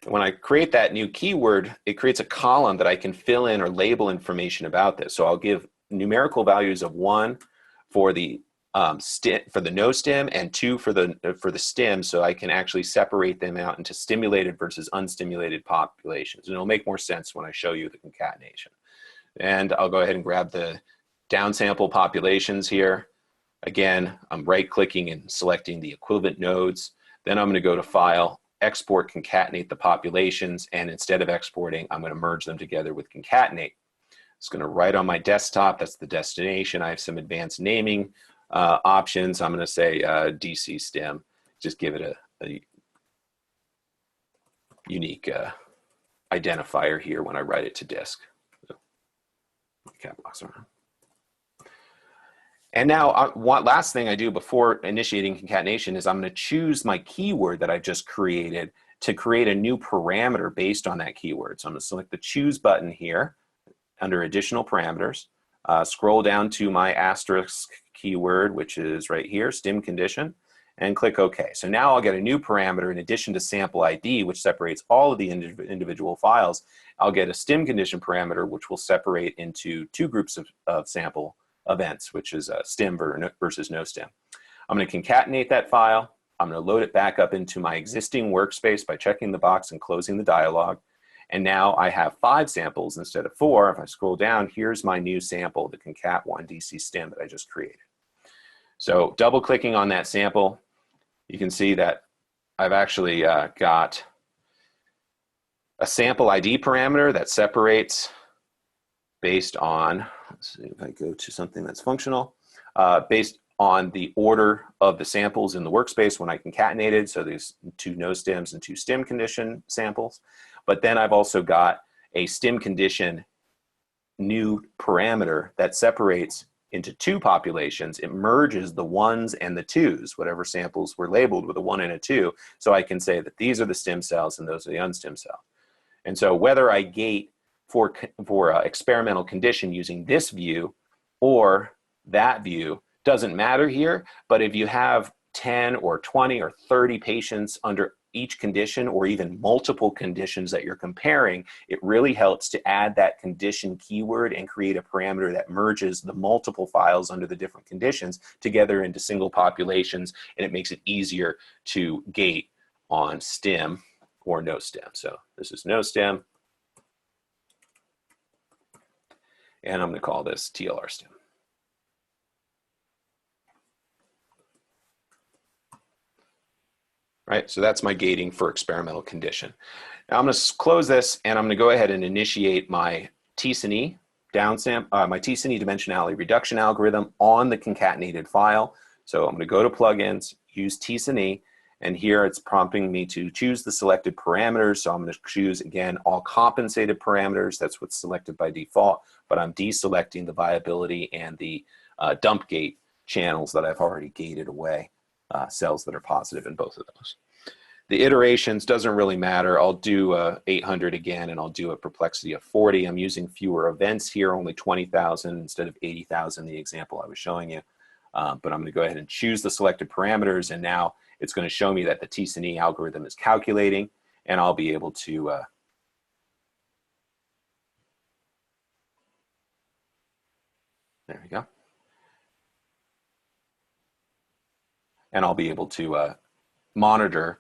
And when I create that new keyword, it creates a column that I can fill in or label information about this. So I'll give numerical values of 1 for the no stem and 2 for the stem, so I can actually separate them out into stimulated versus unstimulated populations. And it'll make more sense when I show you the concatenation. And I'll go ahead and grab the downsample populations here. Again, I'm right-clicking and selecting the equivalent nodes. Then I'm going to go to File, Export Concatenate the populations, and instead of exporting, I'm going to merge them together with Concatenate. It's going to write on my desktop. That's the destination. I have some advanced naming options. I'm going to say DC stem. Just give it a unique identifier here when I write it to disk. So, cat blocks around. And now, last thing I do before initiating concatenation is I'm going to choose my keyword that I just created to create a new parameter based on that keyword. So I'm going to select the choose button here under additional parameters, scroll down to my asterisk keyword, which is right here, stim condition, and click OK. So now I'll get a new parameter in addition to sample ID, which separates all of the individual files. I'll get a stim condition parameter, which will separate into two groups of sample events, which is stim versus no stim. I'm going to concatenate that file. I'm going to load it back up into my existing workspace by checking the box and closing the dialog. And now I have 5 samples instead of 4. If I scroll down, here's my new sample, the concat1 DC stim that I just created. So double clicking on that sample, you can see that I've actually got a sample ID parameter that separates based on, let's see if I go to something that's functional, based on the order of the samples in the workspace when I concatenated. So there's 2 no stims and 2 stim condition samples. But then I've also got a stim condition new parameter that separates into 2 populations. It merges the 1s and the 2s, whatever samples were labeled with a 1 and a 2. So I can say that these are the stem cells and those are the unstem cells. And so whether I gate for experimental condition using this view or that view doesn't matter here, but if you have 10 or 20 or 30 patients under each condition or even multiple conditions that you're comparing, it really helps to add that condition keyword and create a parameter that merges the multiple files under the different conditions together into single populations, and it makes it easier to gate on stim or no stim. So this is no stim, and I'm going to call this TLR stim. Right, so that's my gating for experimental condition. Now I'm going to close this, and I'm going to go ahead and initiate my T-SNE my T-SNE dimensionality reduction algorithm on the concatenated file. So I'm going to go to plugins, use T-SNE, and here it's prompting me to choose the selected parameters. So I'm going to choose, again, all compensated parameters. That's what's selected by default, but I'm deselecting the viability and the dump gate channels that I've already gated away, cells that are positive in both of those. The iterations doesn't really matter. I'll do 800 again, and I'll do a perplexity of 40. I'm using fewer events here, only 20,000 instead of 80,000, the example I was showing you. But I'm going to go ahead and choose the selected parameters, and now it's going to show me that the T-SNE algorithm is calculating, and I'll be able to there we go. And I'll be able to monitor.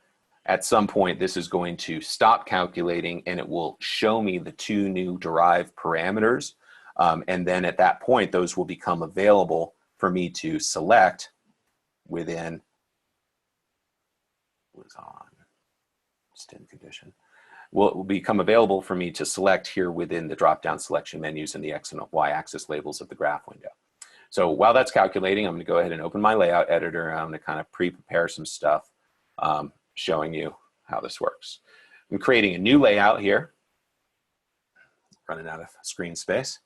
At some point, this is going to stop calculating, and it will show me the 2 new derived parameters. And then at that point, those will become available for me to select within, was on stim condition, will become available for me to select here within the drop-down selection menus and the X and Y axis labels of the graph window. So while that's calculating, I'm going to go ahead and open my layout editor, and I'm going to kind of pre-prepare some stuff showing you how this works. I'm creating a new layout here, running out of screen space.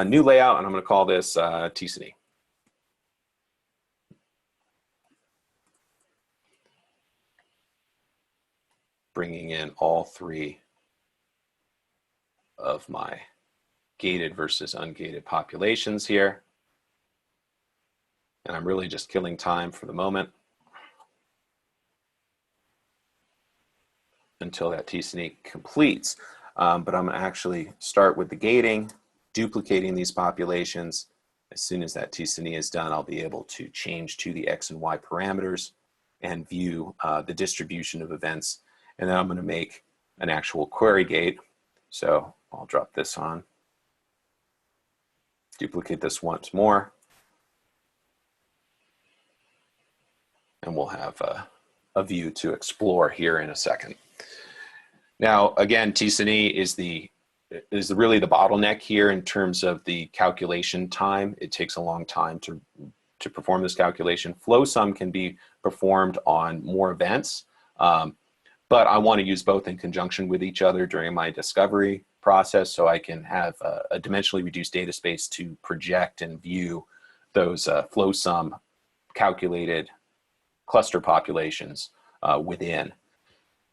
New layout, and I'm going to call this T-SNE. Bringing in all 3 of my gated versus ungated populations here. And I'm really just killing time for the moment until that T-SNE completes. But I'm going to actually start with the gating, duplicating these populations. As soon as that T-SNE is done, I'll be able to change to the X and Y parameters and view the distribution of events. And then I'm going to make an actual query gate. So I'll drop this on, duplicate this once more, and we'll have a view to explore here in a second. Now, again, T-SNE is really the bottleneck here in terms of the calculation time. It takes a long time to perform this calculation. FlowSum can be performed on more events, but I want to use both in conjunction with each other during my discovery process so I can have a dimensionally reduced data space to project and view those FlowSum calculated cluster populations within,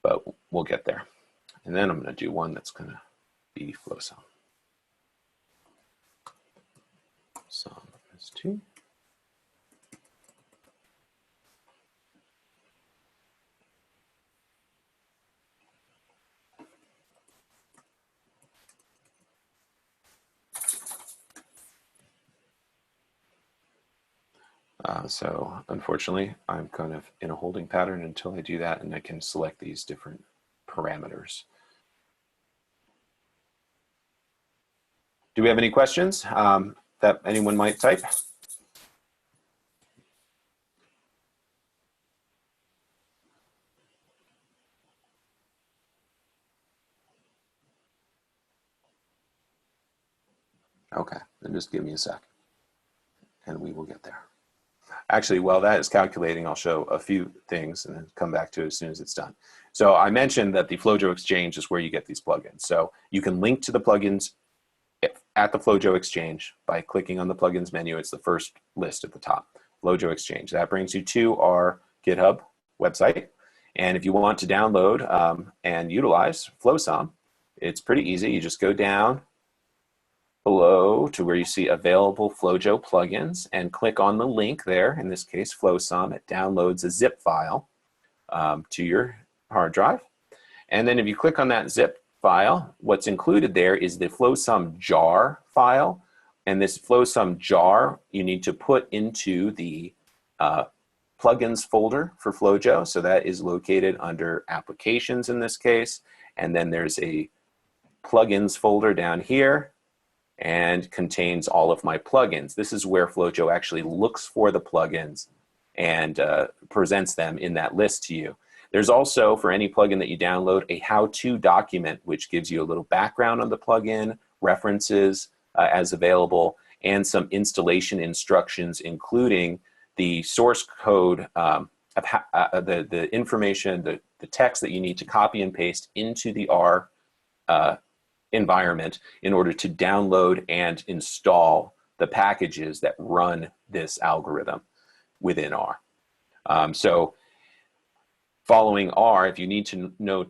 but we'll get there. And then I'm going to do one that's going to be FlowSum. Sum is 2. So unfortunately, I'm kind of in a holding pattern until I do that, and I can select these different parameters. Do we have any questions that anyone might type? Okay, then just give me a sec, and we will get there. Actually, while that is calculating, I'll show a few things and then come back to it as soon as it's done. So I mentioned that the FlowJo Exchange is where you get these plugins. So you can link to the plugins at the FlowJo Exchange by clicking on the plugins menu. It's the first list at the top, FlowJo Exchange. That brings you to our GitHub website. And if you want to download and utilize FlowSum, it's pretty easy. You just go down below to where you see available FlowJo plugins and click on the link there, in this case FlowSum. It downloads a zip file to your hard drive. And then if you click on that zip file, what's included there is the FlowSum jar file. And this FlowSum jar you need to put into the plugins folder for FlowJo. So that is located under applications in this case. And then there's a plugins folder down here and contains all of my plugins. This is where FlowJo actually looks for the plugins and presents them in that list to you. There's also, for any plugin that you download, a how-to document which gives you a little background on the plugin, references as available, and some installation instructions, including the source code, the information, the text that you need to copy and paste into the R environment in order to download and install the packages that run this algorithm within R. So following R, if you need to know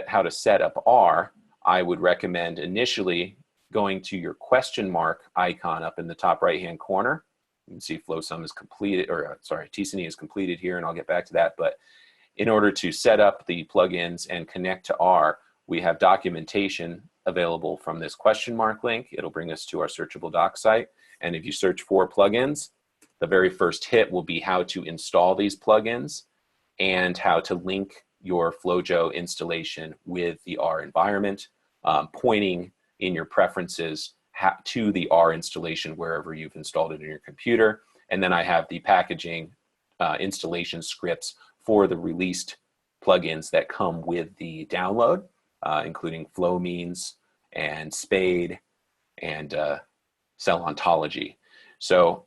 how to set up R, I would recommend initially going to your question mark icon up in the top right-hand corner. You can see FlowSum is completed, or sorry, TSNE is completed here, and I'll get back to that. But in order to set up the plugins and connect to R, we have documentation available from this question mark link. It'll bring us to our searchable doc site. And if you search for plugins, the very first hit will be how to install these plugins and how to link your FlowJo installation with the R environment, pointing in your preferences to the R installation wherever you've installed it in your computer. And then I have the packaging installation scripts for the released plugins that come with the download, including FlowMeans and Spade and Cell Ontology. So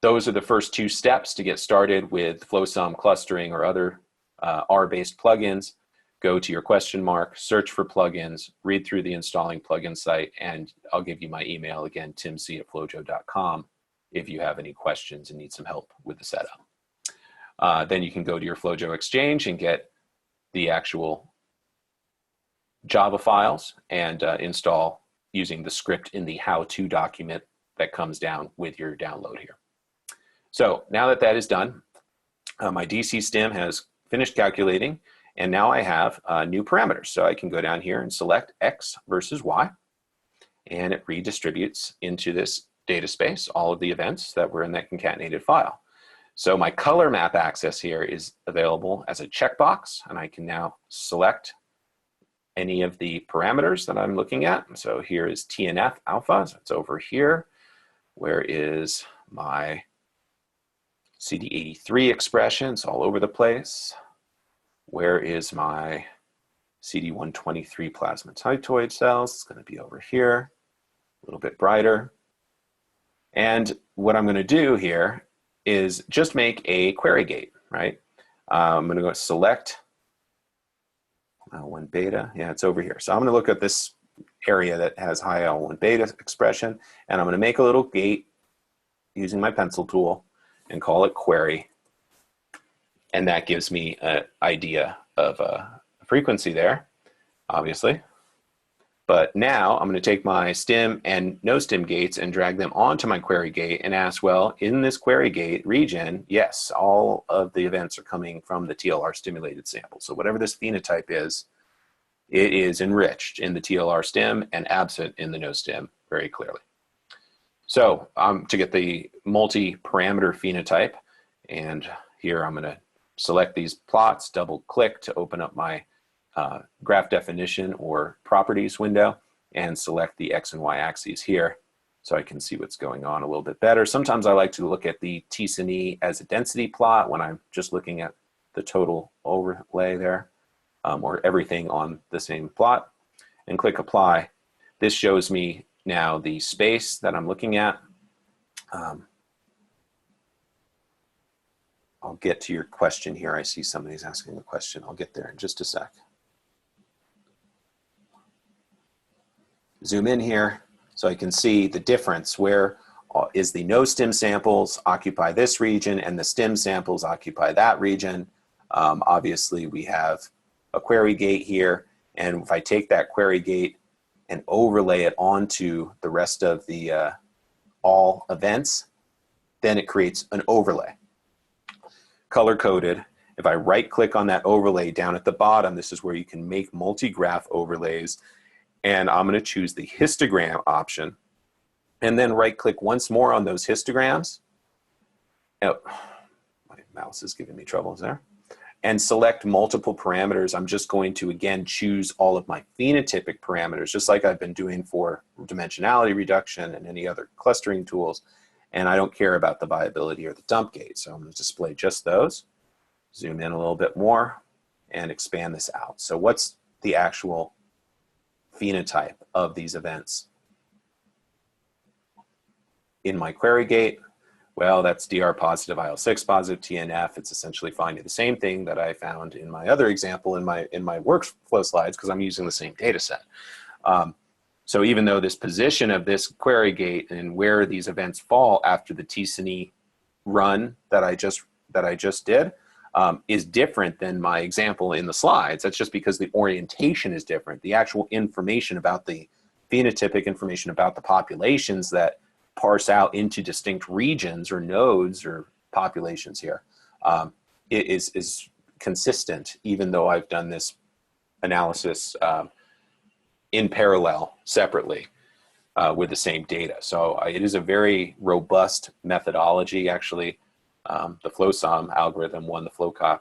those are the first two steps to get started with FlowSum clustering or other R-based plugins. Go to your question mark, search for plugins, read through the installing plugin site, and I'll give you my email again, timc@flowjo.com, if you have any questions and need some help with the setup. Then you can go to your FlowJo Exchange and get the actual Java files and install using the script in the how-to document that comes down with your download here. So now that that is done, my DC stim has finished calculating, and now I have new parameters. So I can go down here and select X versus Y, and it redistributes into this data space all of the events that were in that concatenated file. So my color map access here is available as a checkbox, and I can now select any of the parameters that I'm looking at. So here is TNF alpha, so it's over here. Where is my CD83 expression? It's all over the place. Where is my CD123 plasmacytoid cells? It's going to be over here, a little bit brighter. And what I'm going to do here is just make a query gate, right? I'm going to go select L1 beta, yeah, it's over here. So I'm going to look at this area that has high L1 beta expression, and I'm going to make a little gate using my pencil tool and call it query. And that gives me an idea of a frequency there, obviously. But now I'm going to take my stim and no stim gates and drag them onto my query gate and ask, well, in this query gate region, yes, all of the events are coming from the TLR stimulated sample. So whatever this phenotype is, it is enriched in the TLR stim and absent in the no stim very clearly. So to get the multi-parameter phenotype, and here I'm going to select these plots, double click to open up my graph definition or properties window, and select the X and Y axes here so I can see what's going on a little bit better. Sometimes I like to look at the T sin E as a density plot when I'm just looking at the total overlay there, or everything on the same plot, and click apply. This shows me now the space that I'm looking at. I'll get to your question here. I see somebody's asking a question. I'll get there in just a sec. Zoom in here so I can see the difference. Where is the no stim samples occupy this region and the stim samples occupy that region. Obviously we have a query gate here, and if I take that query gate and overlay it onto the rest of the all events, then it creates an overlay. Color coded. If I right click on that overlay down at the bottom, this is where you can make multi-graph overlays. And I'm going to choose the histogram option, and then right click once more on those histograms. Oh, my mouse is giving me troubles there. And select multiple parameters. I'm just going to again choose all of my phenotypic parameters, just like I've been doing for dimensionality reduction and any other clustering tools. And I don't care about the viability or the dump gate. So I'm going to display just those. Zoom in a little bit more and expand this out. So what's the actual phenotype of these events? In my query gate, well, that's DR positive, IL-6 positive, TNF. It's essentially finding the same thing that I found in my other example in my workflow slides, because I'm using the same data set. So even though this position of this query gate and where these events fall after the T sin E run that I just did is different than my example in the slides, that's just because the orientation is different. The actual information about the phenotypic information about the populations that parse out into distinct regions or nodes or populations here is consistent, even though I've done this analysis in parallel separately with the same data. So it is a very robust methodology. Actually, the FlowSum algorithm won the FlowCop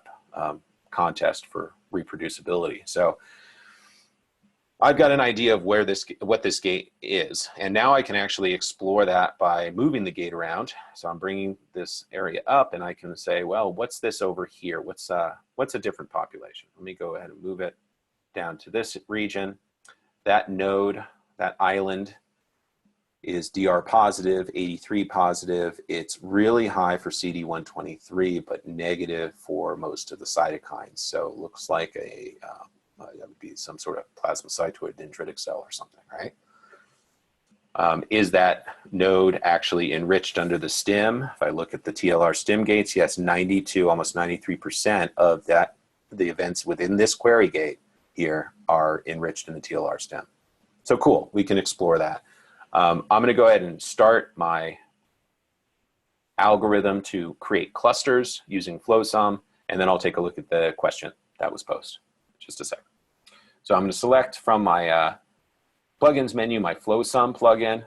contest for reproducibility. So I've got an idea of where what this gate is, and now I can actually explore that by moving the gate around. So I'm bringing this area up, and I can say, well, what's this over here? What's a different population? Let me go ahead and move it down to this region. That node, that island, is DR positive, 83 positive. It's really high for CD123, but negative for most of the cytokines. So it looks like that would be some sort of plasmacytoid dendritic cell or something, right? Is that node actually enriched under the stim? If I look at the TLR stim gates, yes, 92, almost 93% of the events within this query gate here are enriched in the TLR stim. So cool, we can explore that. I'm going to go ahead and start my algorithm to create clusters using FlowSum, and then I'll take a look at the question that was posed. Just a second. So I'm going to select from my plugins menu my FlowSum plugin.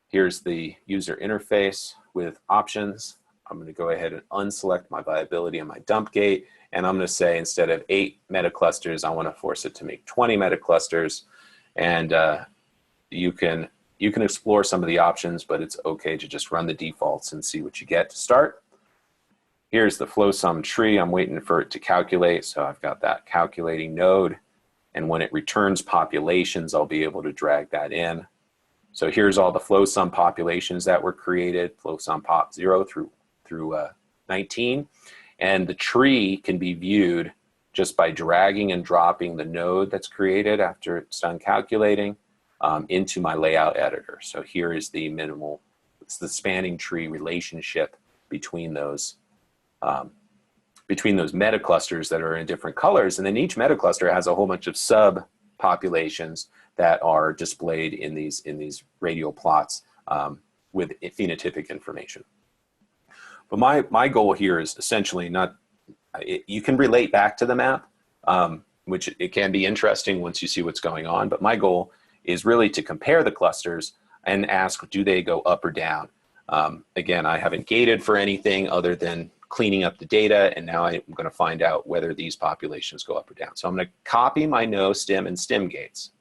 Here's the user interface with options. I'm going to go ahead and unselect my viability and my dump gate, and I'm going to say instead of 8 metaclusters, I want to force it to make 20 metaclusters. And you can explore some of the options, but it's okay to just run the defaults and see what you get to start. Here's the FlowSum tree. I'm waiting for it to calculate, so I've got that calculating node. And when it returns populations, I'll be able to drag that in. So here's all the FlowSum populations that were created, FlowSum pop 0 through 19. And the tree can be viewed just by dragging and dropping the node that's created after it's done calculating into my layout editor. So here is the minimal, it's the spanning tree relationship between those meta clusters that are in different colors. And then each meta cluster has a whole bunch of sub populations that are displayed in these radial plots with phenotypic information. But my goal here is essentially not, you can relate back to the map, which it can be interesting once you see what's going on, but my goal is really to compare the clusters and ask, do they go up or down? Again, I haven't gated for anything other than cleaning up the data, and now I'm going to find out whether these populations go up or down. So I'm going to copy my no, stem, and stem gates.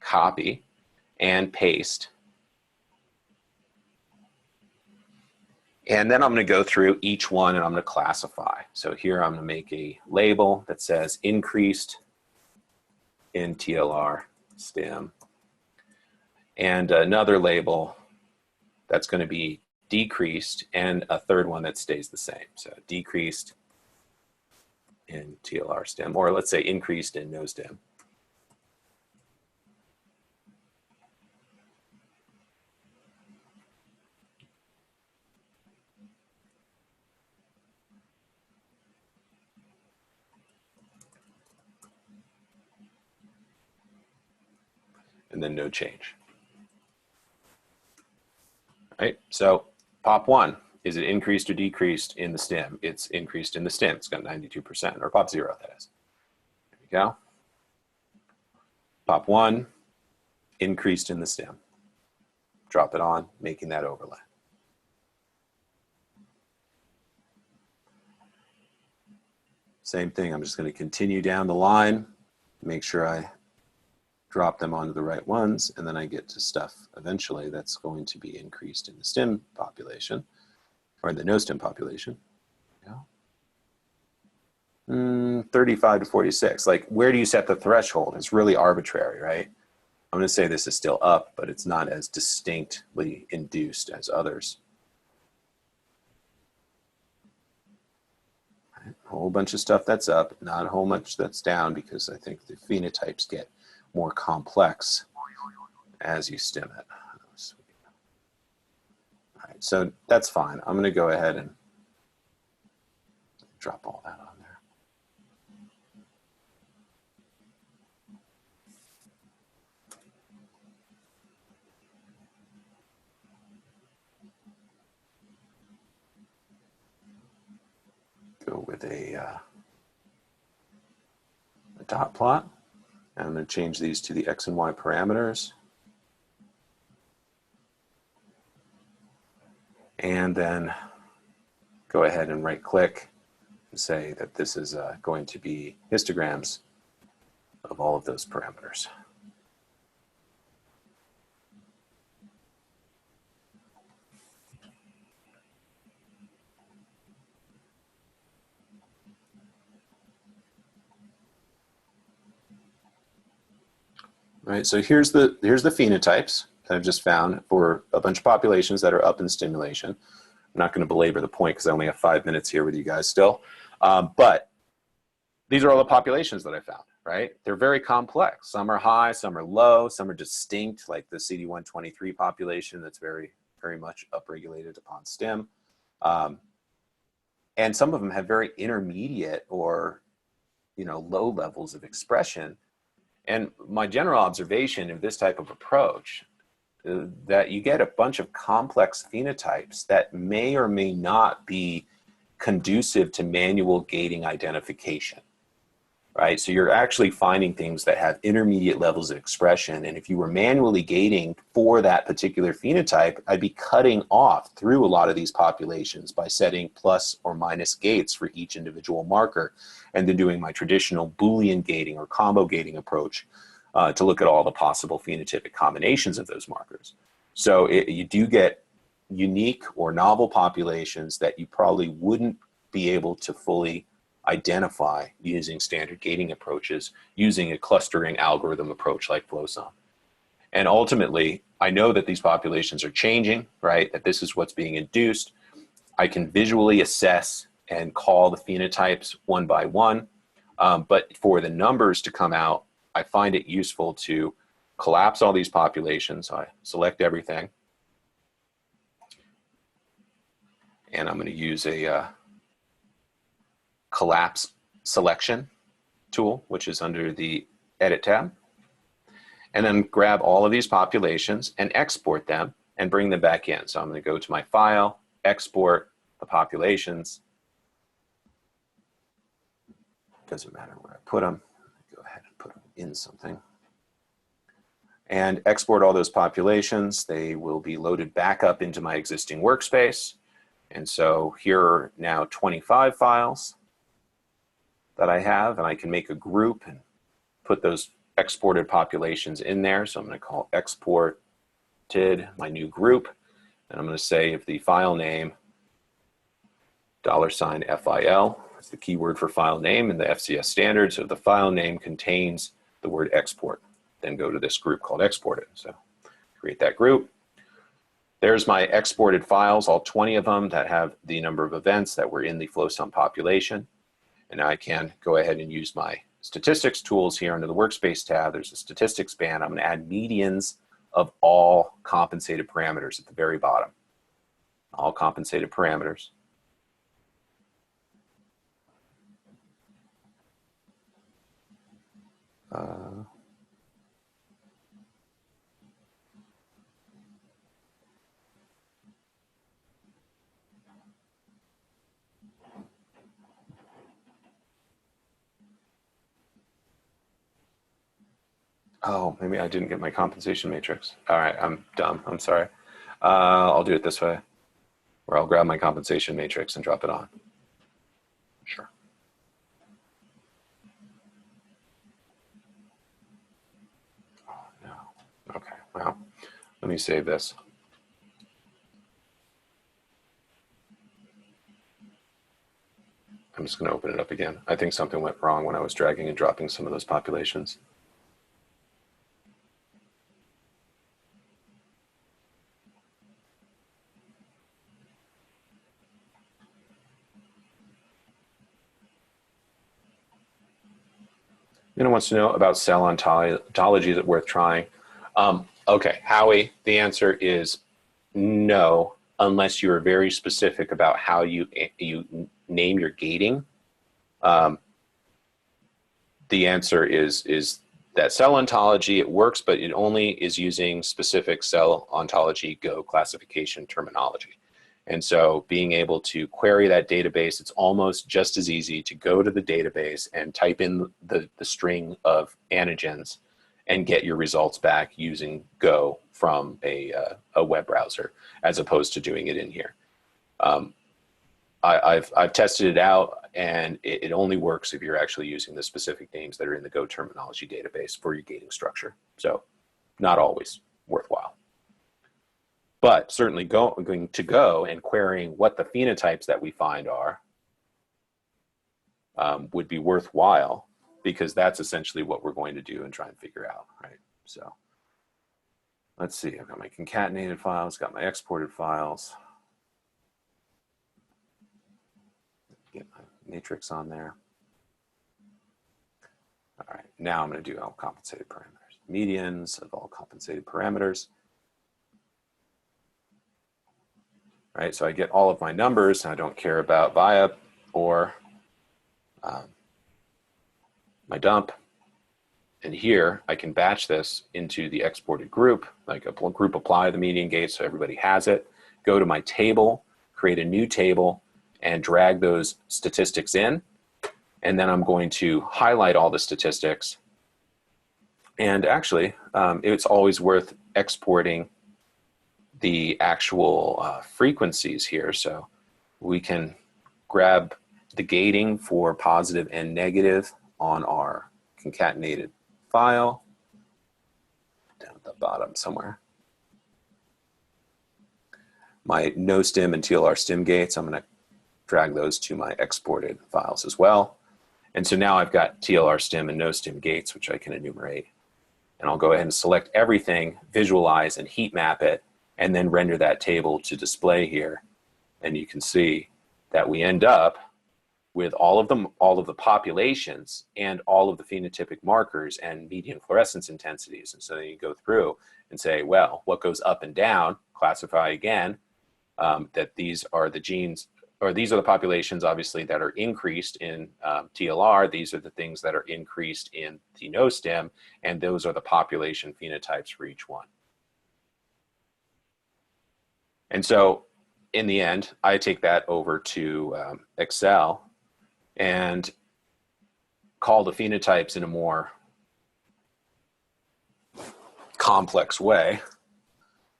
Copy and paste. And then I'm going to go through each one and I'm going to classify. So here I'm going to make a label that says increased in TLR stem, and another label that's going to be decreased, and a third one that stays the same. So decreased in TLR stem, or let's say increased in no stem. And then no change. Right, so pop 1, is it increased or decreased in the stem? It's increased in the stem, it's got 92%, or pop 0, that is. There we go. Pop 1, increased in the stem. Drop it on, making that overlay. Same thing, I'm just going to continue down the line, make sure I drop them onto the right ones, and then I get to stuff eventually that's going to be increased in the stem population, or the no stem population. Yeah. 35 to 46. Like, where do you set the threshold? It's really arbitrary, right? I'm going to say this is still up, but it's not as distinctly induced as others. Right. A whole bunch of stuff that's up, not a whole bunch that's down, because I think the phenotypes get more complex as you stem it. All right, so that's fine. I'm going to go ahead and drop all that on there. Go with a dot plot. I'm going to change these to the X and Y parameters. And then go ahead and right click and say that this is going to be histograms of all of those parameters. Right, so here's the phenotypes that I've just found for a bunch of populations that are up in stimulation. I'm not going to belabor the point because I only have 5 minutes here with you guys still. But these are all the populations that I found, right? They're very complex. Some are high, some are low, some are distinct, like the CD123 population that's very, very much upregulated upon stim. And some of them have very intermediate or, low levels of expression. And my general observation of this type of approach, that you get a bunch of complex phenotypes that may or may not be conducive to manual gating identification, right? So you're actually finding things that have intermediate levels of expression. And if you were manually gating for that particular phenotype, I'd be cutting off through a lot of these populations by setting plus or minus gates for each individual marker, and then doing my traditional Boolean gating or combo gating approach to look at all the possible phenotypic combinations of those markers. So you do get unique or novel populations that you probably wouldn't be able to fully identify using standard gating approaches, using a clustering algorithm approach like FlowSum. And ultimately, I know that these populations are changing, right? That this is what's being induced. I can visually assess and call the phenotypes one by one. But for the numbers to come out, I find it useful to collapse all these populations. So I select everything. And I'm going to use a collapse selection tool, which is under the Edit tab. And then grab all of these populations and export them and bring them back in. So I'm going to go to my file, export the populations. Doesn't matter where I put them. Go ahead and put them in something. And export all those populations. They will be loaded back up into my existing workspace. And so here are now 25 files that I have, and I can make a group and put those exported populations in there. So I'm going to call exported my new group, and I'm going to say if the file name $FIL is the keyword for file name in the FCS standard. So if the file name contains the word export, then go to this group called exported. So create that group. There's my exported files, all 20 of them that have the number of events that were in the FlowSum population. And now I can go ahead and use my statistics tools here under the workspace tab. There's a statistics band. I'm going to add medians of all compensated parameters at the very bottom. All compensated parameters. Oh, maybe I didn't get my compensation matrix. All right, I'm dumb. I'm sorry. I'll do it this way, where I'll grab my compensation matrix and drop it on. Sure. Oh, no. Okay, well, let me save this. I'm just going to open it up again. I think something went wrong when I was dragging and dropping some of those populations. Anyone wants to know about cell ontology? Is it worth trying? Okay, Howie, the answer is no, unless you are very specific about how you name your gating. The answer is that cell ontology, it works, but it only is using specific cell ontology Go classification terminology. And so being able to query that database, it's almost just as easy to go to the database and type in the string of antigens and get your results back using Go from a web browser, as opposed to doing it in here. I've tested it out, and it only works if you're actually using the specific names that are in the Go terminology database for your gating structure. So not always worthwhile. But certainly going to Go and querying what the phenotypes that we find are would be worthwhile, because that's essentially what we're going to do and try and figure out, right? So let's see, I've got my concatenated files, got my exported files. Get my matrix on there. All right, now I'm going to do all compensated parameters. Medians of all compensated parameters. Right, so I get all of my numbers, and I don't care about VIA or my dump. And here I can batch this into the exported group, like a group apply the median gate so everybody has it. Go to my table, create a new table, and drag those statistics in. And then I'm going to highlight all the statistics. And actually, it's always worth exporting the actual frequencies here. So we can grab the gating for positive and negative on our concatenated file down at the bottom somewhere. My no stim and TLR stim gates, I'm going to drag those to my exported files as well. And so now I've got TLR stim and no stim gates, which I can enumerate. And I'll go ahead and select everything, visualize and heat map it, and then render that table to display here. And you can see that we end up with all of the populations and all of the phenotypic markers and median fluorescence intensities. And so then you go through and say, well, what goes up and down, classify again, that these are the genes, or these are the populations, obviously, that are increased in TLR. These are the things that are increased in the no-stim, and those are the population phenotypes for each one. And so in the end, I take that over to Excel and call the phenotypes in a more complex way.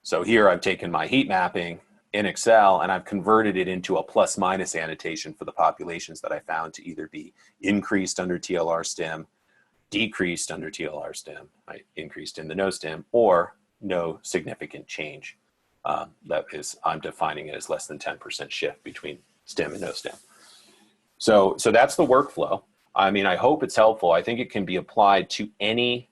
So here I've taken my heat mapping in Excel and I've converted it into a plus minus annotation for the populations that I found to either be increased under TLR stim, decreased under TLR stim, right? Increased in the no stim, or no significant change. That is, I'm defining it as less than 10% shift between stim and no stim. So that's the workflow. I mean, I hope it's helpful. I think it can be applied to any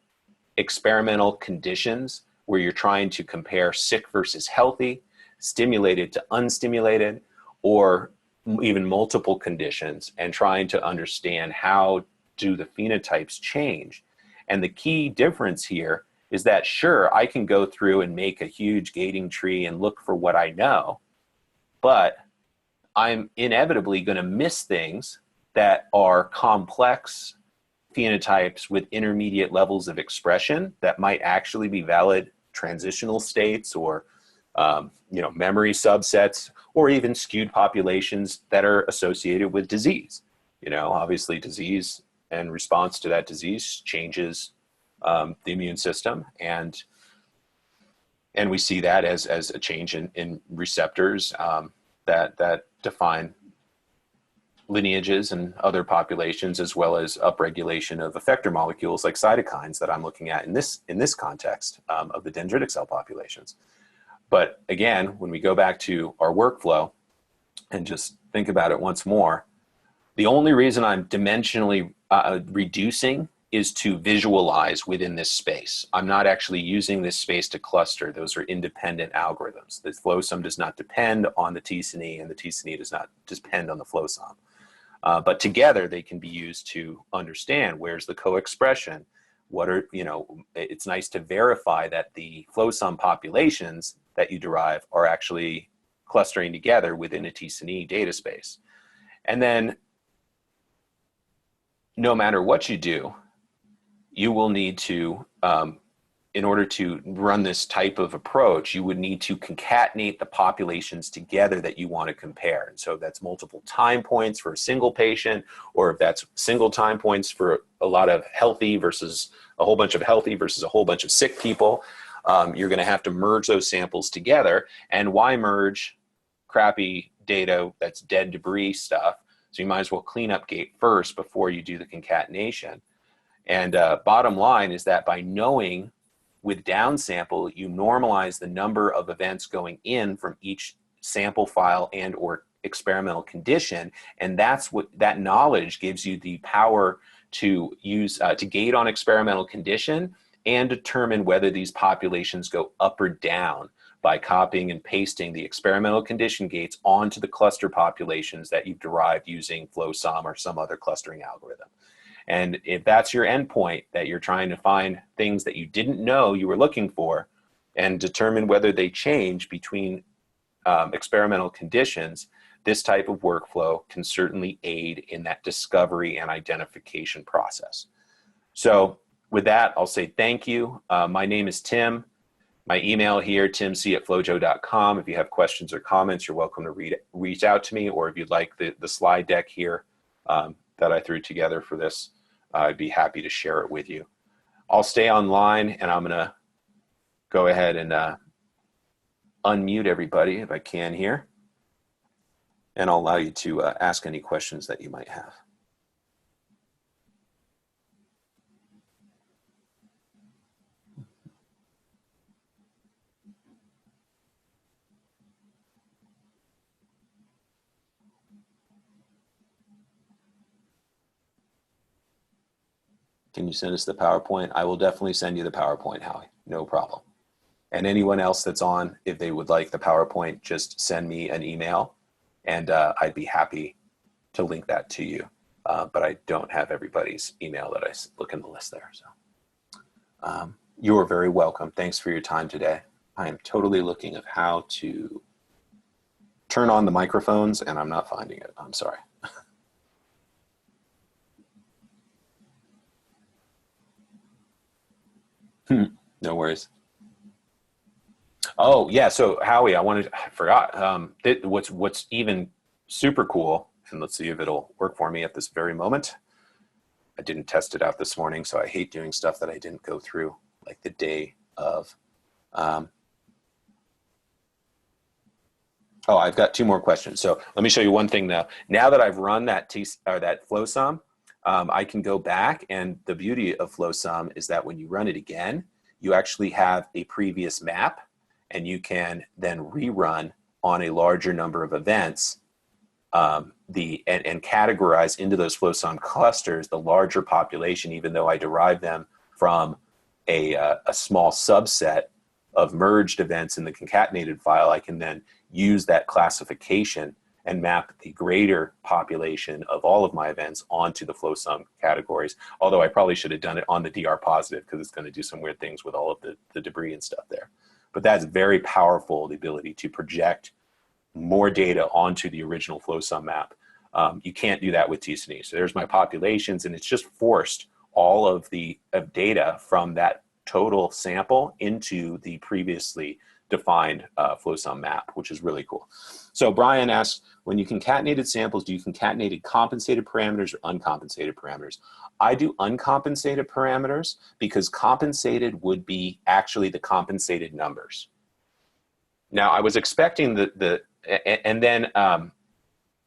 experimental conditions where you're trying to compare sick versus healthy, stimulated to unstimulated, or even multiple conditions, and trying to understand how do the phenotypes change. And the key difference here is that, sure, I can go through and make a huge gating tree and look for what I know, but I'm inevitably going to miss things that are complex phenotypes with intermediate levels of expression that might actually be valid transitional states, or memory subsets, or even skewed populations that are associated with disease. Obviously disease and response to that disease changes the immune system, and we see that as a change in receptors that define lineages and other populations, as well as upregulation of effector molecules like cytokines that I'm looking at in this context of the dendritic cell populations. But again, when we go back to our workflow and just think about it once more, the only reason I'm dimensionally reducing is to visualize within this space. I'm not actually using this space to cluster. Those are independent algorithms. The FlowSum does not depend on the t-SNE, and the t-SNE does not depend on the FlowSum. But together they can be used to understand where's the co-expression. It's nice to verify that the FlowSum populations that you derive are actually clustering together within a t-SNE data space. And then no matter what you do, you will need to, in order to run this type of approach, you would need to concatenate the populations together that you want to compare. And so that's multiple time points for a single patient, or if that's single time points for a lot of healthy versus a whole bunch of healthy versus a whole bunch of sick people, you're going to have to merge those samples together. And why merge crappy data that's dead debris stuff? So you might as well clean up gate first before you do the concatenation. And bottom line is that by knowing with downsample, you normalize the number of events going in from each sample file and or experimental condition. And that's what that knowledge gives you the power to use to gate on experimental condition and determine whether these populations go up or down by copying and pasting the experimental condition gates onto the cluster populations that you've derived using FlowSum or some other clustering algorithm. And if that's your endpoint, that you're trying to find things that you didn't know you were looking for and determine whether they change between experimental conditions, this type of workflow can certainly aid in that discovery and identification process. So with that, I'll say thank you. My name is Tim. My email here, timc@flowjo.com. If you have questions or comments, you're welcome to reach out to me, or if you'd like the slide deck here that I threw together for this, I'd be happy to share it with you. I'll stay online, and I'm going to go ahead and unmute everybody if I can here, and I'll allow you to ask any questions that you might have. Can you send us the PowerPoint? I will definitely send you the PowerPoint, Howie. No problem. And anyone else that's on, if they would like the PowerPoint, just send me an email, and I'd be happy to link that to you. But I don't have everybody's email that I look in the list there. So you are very welcome. Thanks for your time today. I am totally looking at how to turn on the microphones, and I'm not finding it. I'm sorry. No worries. Oh yeah, so Howie, I forgot. What's even super cool, and let's see if it'll work for me at this very moment. I didn't test it out this morning, so I hate doing stuff that I didn't go through like the day of. Oh, I've got two more questions. So let me show you one thing now. Now that I've run that FlowSum, I can go back, and the beauty of FlowSum is that when you run it again, you actually have a previous map, and you can then rerun on a larger number of events and categorize into those FlowSum clusters the larger population, even though I derived them from a small subset of merged events in the concatenated file. I can then use that classification and map the greater population of all of my events onto the FlowSum categories. Although I probably should have done it on the DR positive, because it's going to do some weird things with all of the debris and stuff there. But that's very powerful, the ability to project more data onto the original FlowSum map. You can't do that with t-SNE. So there's my populations, and it's just forced all of the data from that total sample into the previously defined FlowSum map, which is really cool. So Brian asks, when you concatenated samples, do you concatenated compensated parameters or uncompensated parameters? I do uncompensated parameters because compensated would be actually the compensated numbers. Now I was expecting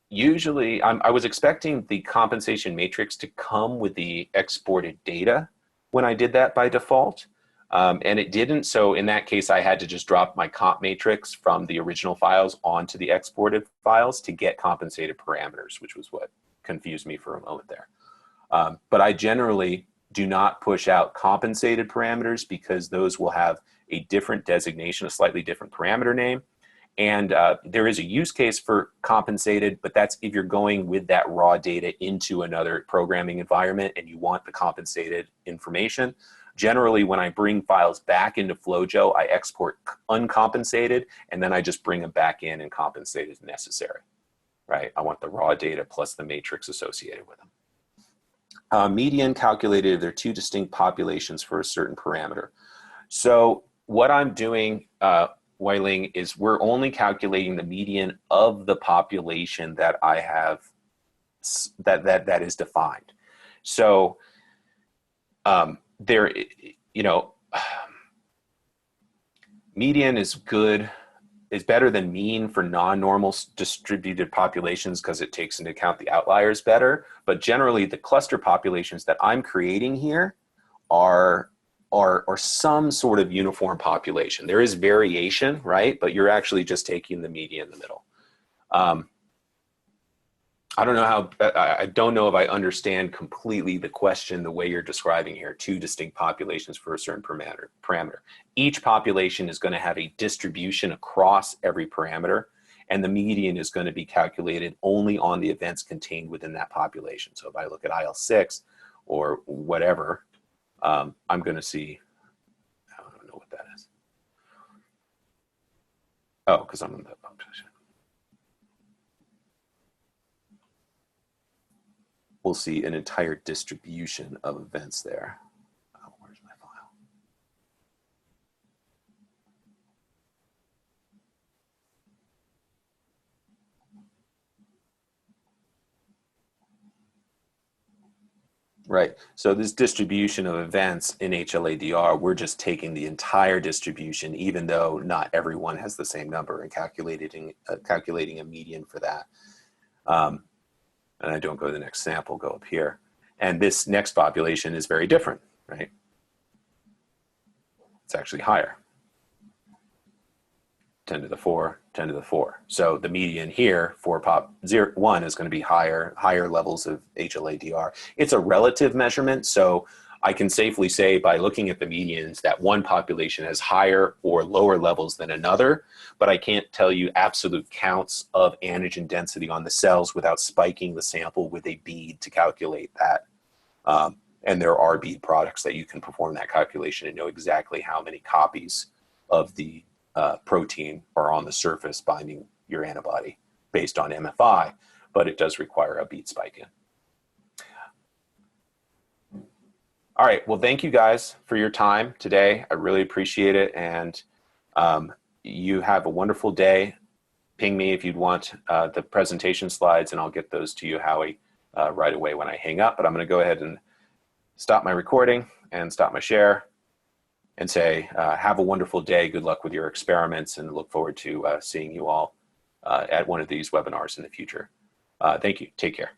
usually I was expecting the compensation matrix to come with the exported data when I did that by default. And it didn't, so in that case, I had to just drop my comp matrix from the original files onto the exported files to get compensated parameters, which was what confused me for a moment there. But I generally do not push out compensated parameters because those will have a different designation, a slightly different parameter name. And there is a use case for compensated, but that's if you're going with that raw data into another programming environment and you want the compensated information. Generally, when I bring files back into FlowJo, I export uncompensated, and then I just bring them back in and compensate as necessary, right? I want the raw data plus the matrix associated with them. Median calculated if there are two distinct populations for a certain parameter. So what I'm doing, Weiling, is we're only calculating the median of the population that I have, that is defined. So there, median is better than mean for non-normal distributed populations because it takes into account the outliers better. But generally, the cluster populations that I'm creating here are some sort of uniform population. There is variation, right? But you're actually just taking the median in the middle. I don't know if I understand completely the question the way you're describing here, two distinct populations for a certain parameter. Each population is going to have a distribution across every parameter, and the median is going to be calculated only on the events contained within that population. So if I look at IL6 or whatever, I'm going to see, I don't know what that is. Oh, because I'm in the population. We'll see an entire distribution of events there. Oh, where's my file? Right, so this distribution of events in HLADR, we're just taking the entire distribution, even though not everyone has the same number, and calculating a median for that. And I don't go to the next sample, go up here. And this next population is very different, right? It's actually higher. 10 to the 4, 10 to the 4. So the median here for pop 1 is going to be higher levels of HLA-DR. It's a relative measurement, so I can safely say by looking at the medians that one population has higher or lower levels than another, but I can't tell you absolute counts of antigen density on the cells without spiking the sample with a bead to calculate that. And there are bead products that you can perform that calculation and know exactly how many copies of the protein are on the surface binding your antibody based on MFI, but it does require a bead spike in. All right, well, thank you guys for your time today. I really appreciate it, and you have a wonderful day. Ping me if you'd want the presentation slides, and I'll get those to you, Howie, right away when I hang up. But I'm going to go ahead and stop my recording and stop my share and say, have a wonderful day. Good luck with your experiments, and look forward to seeing you all at one of these webinars in the future. Thank you. Take care.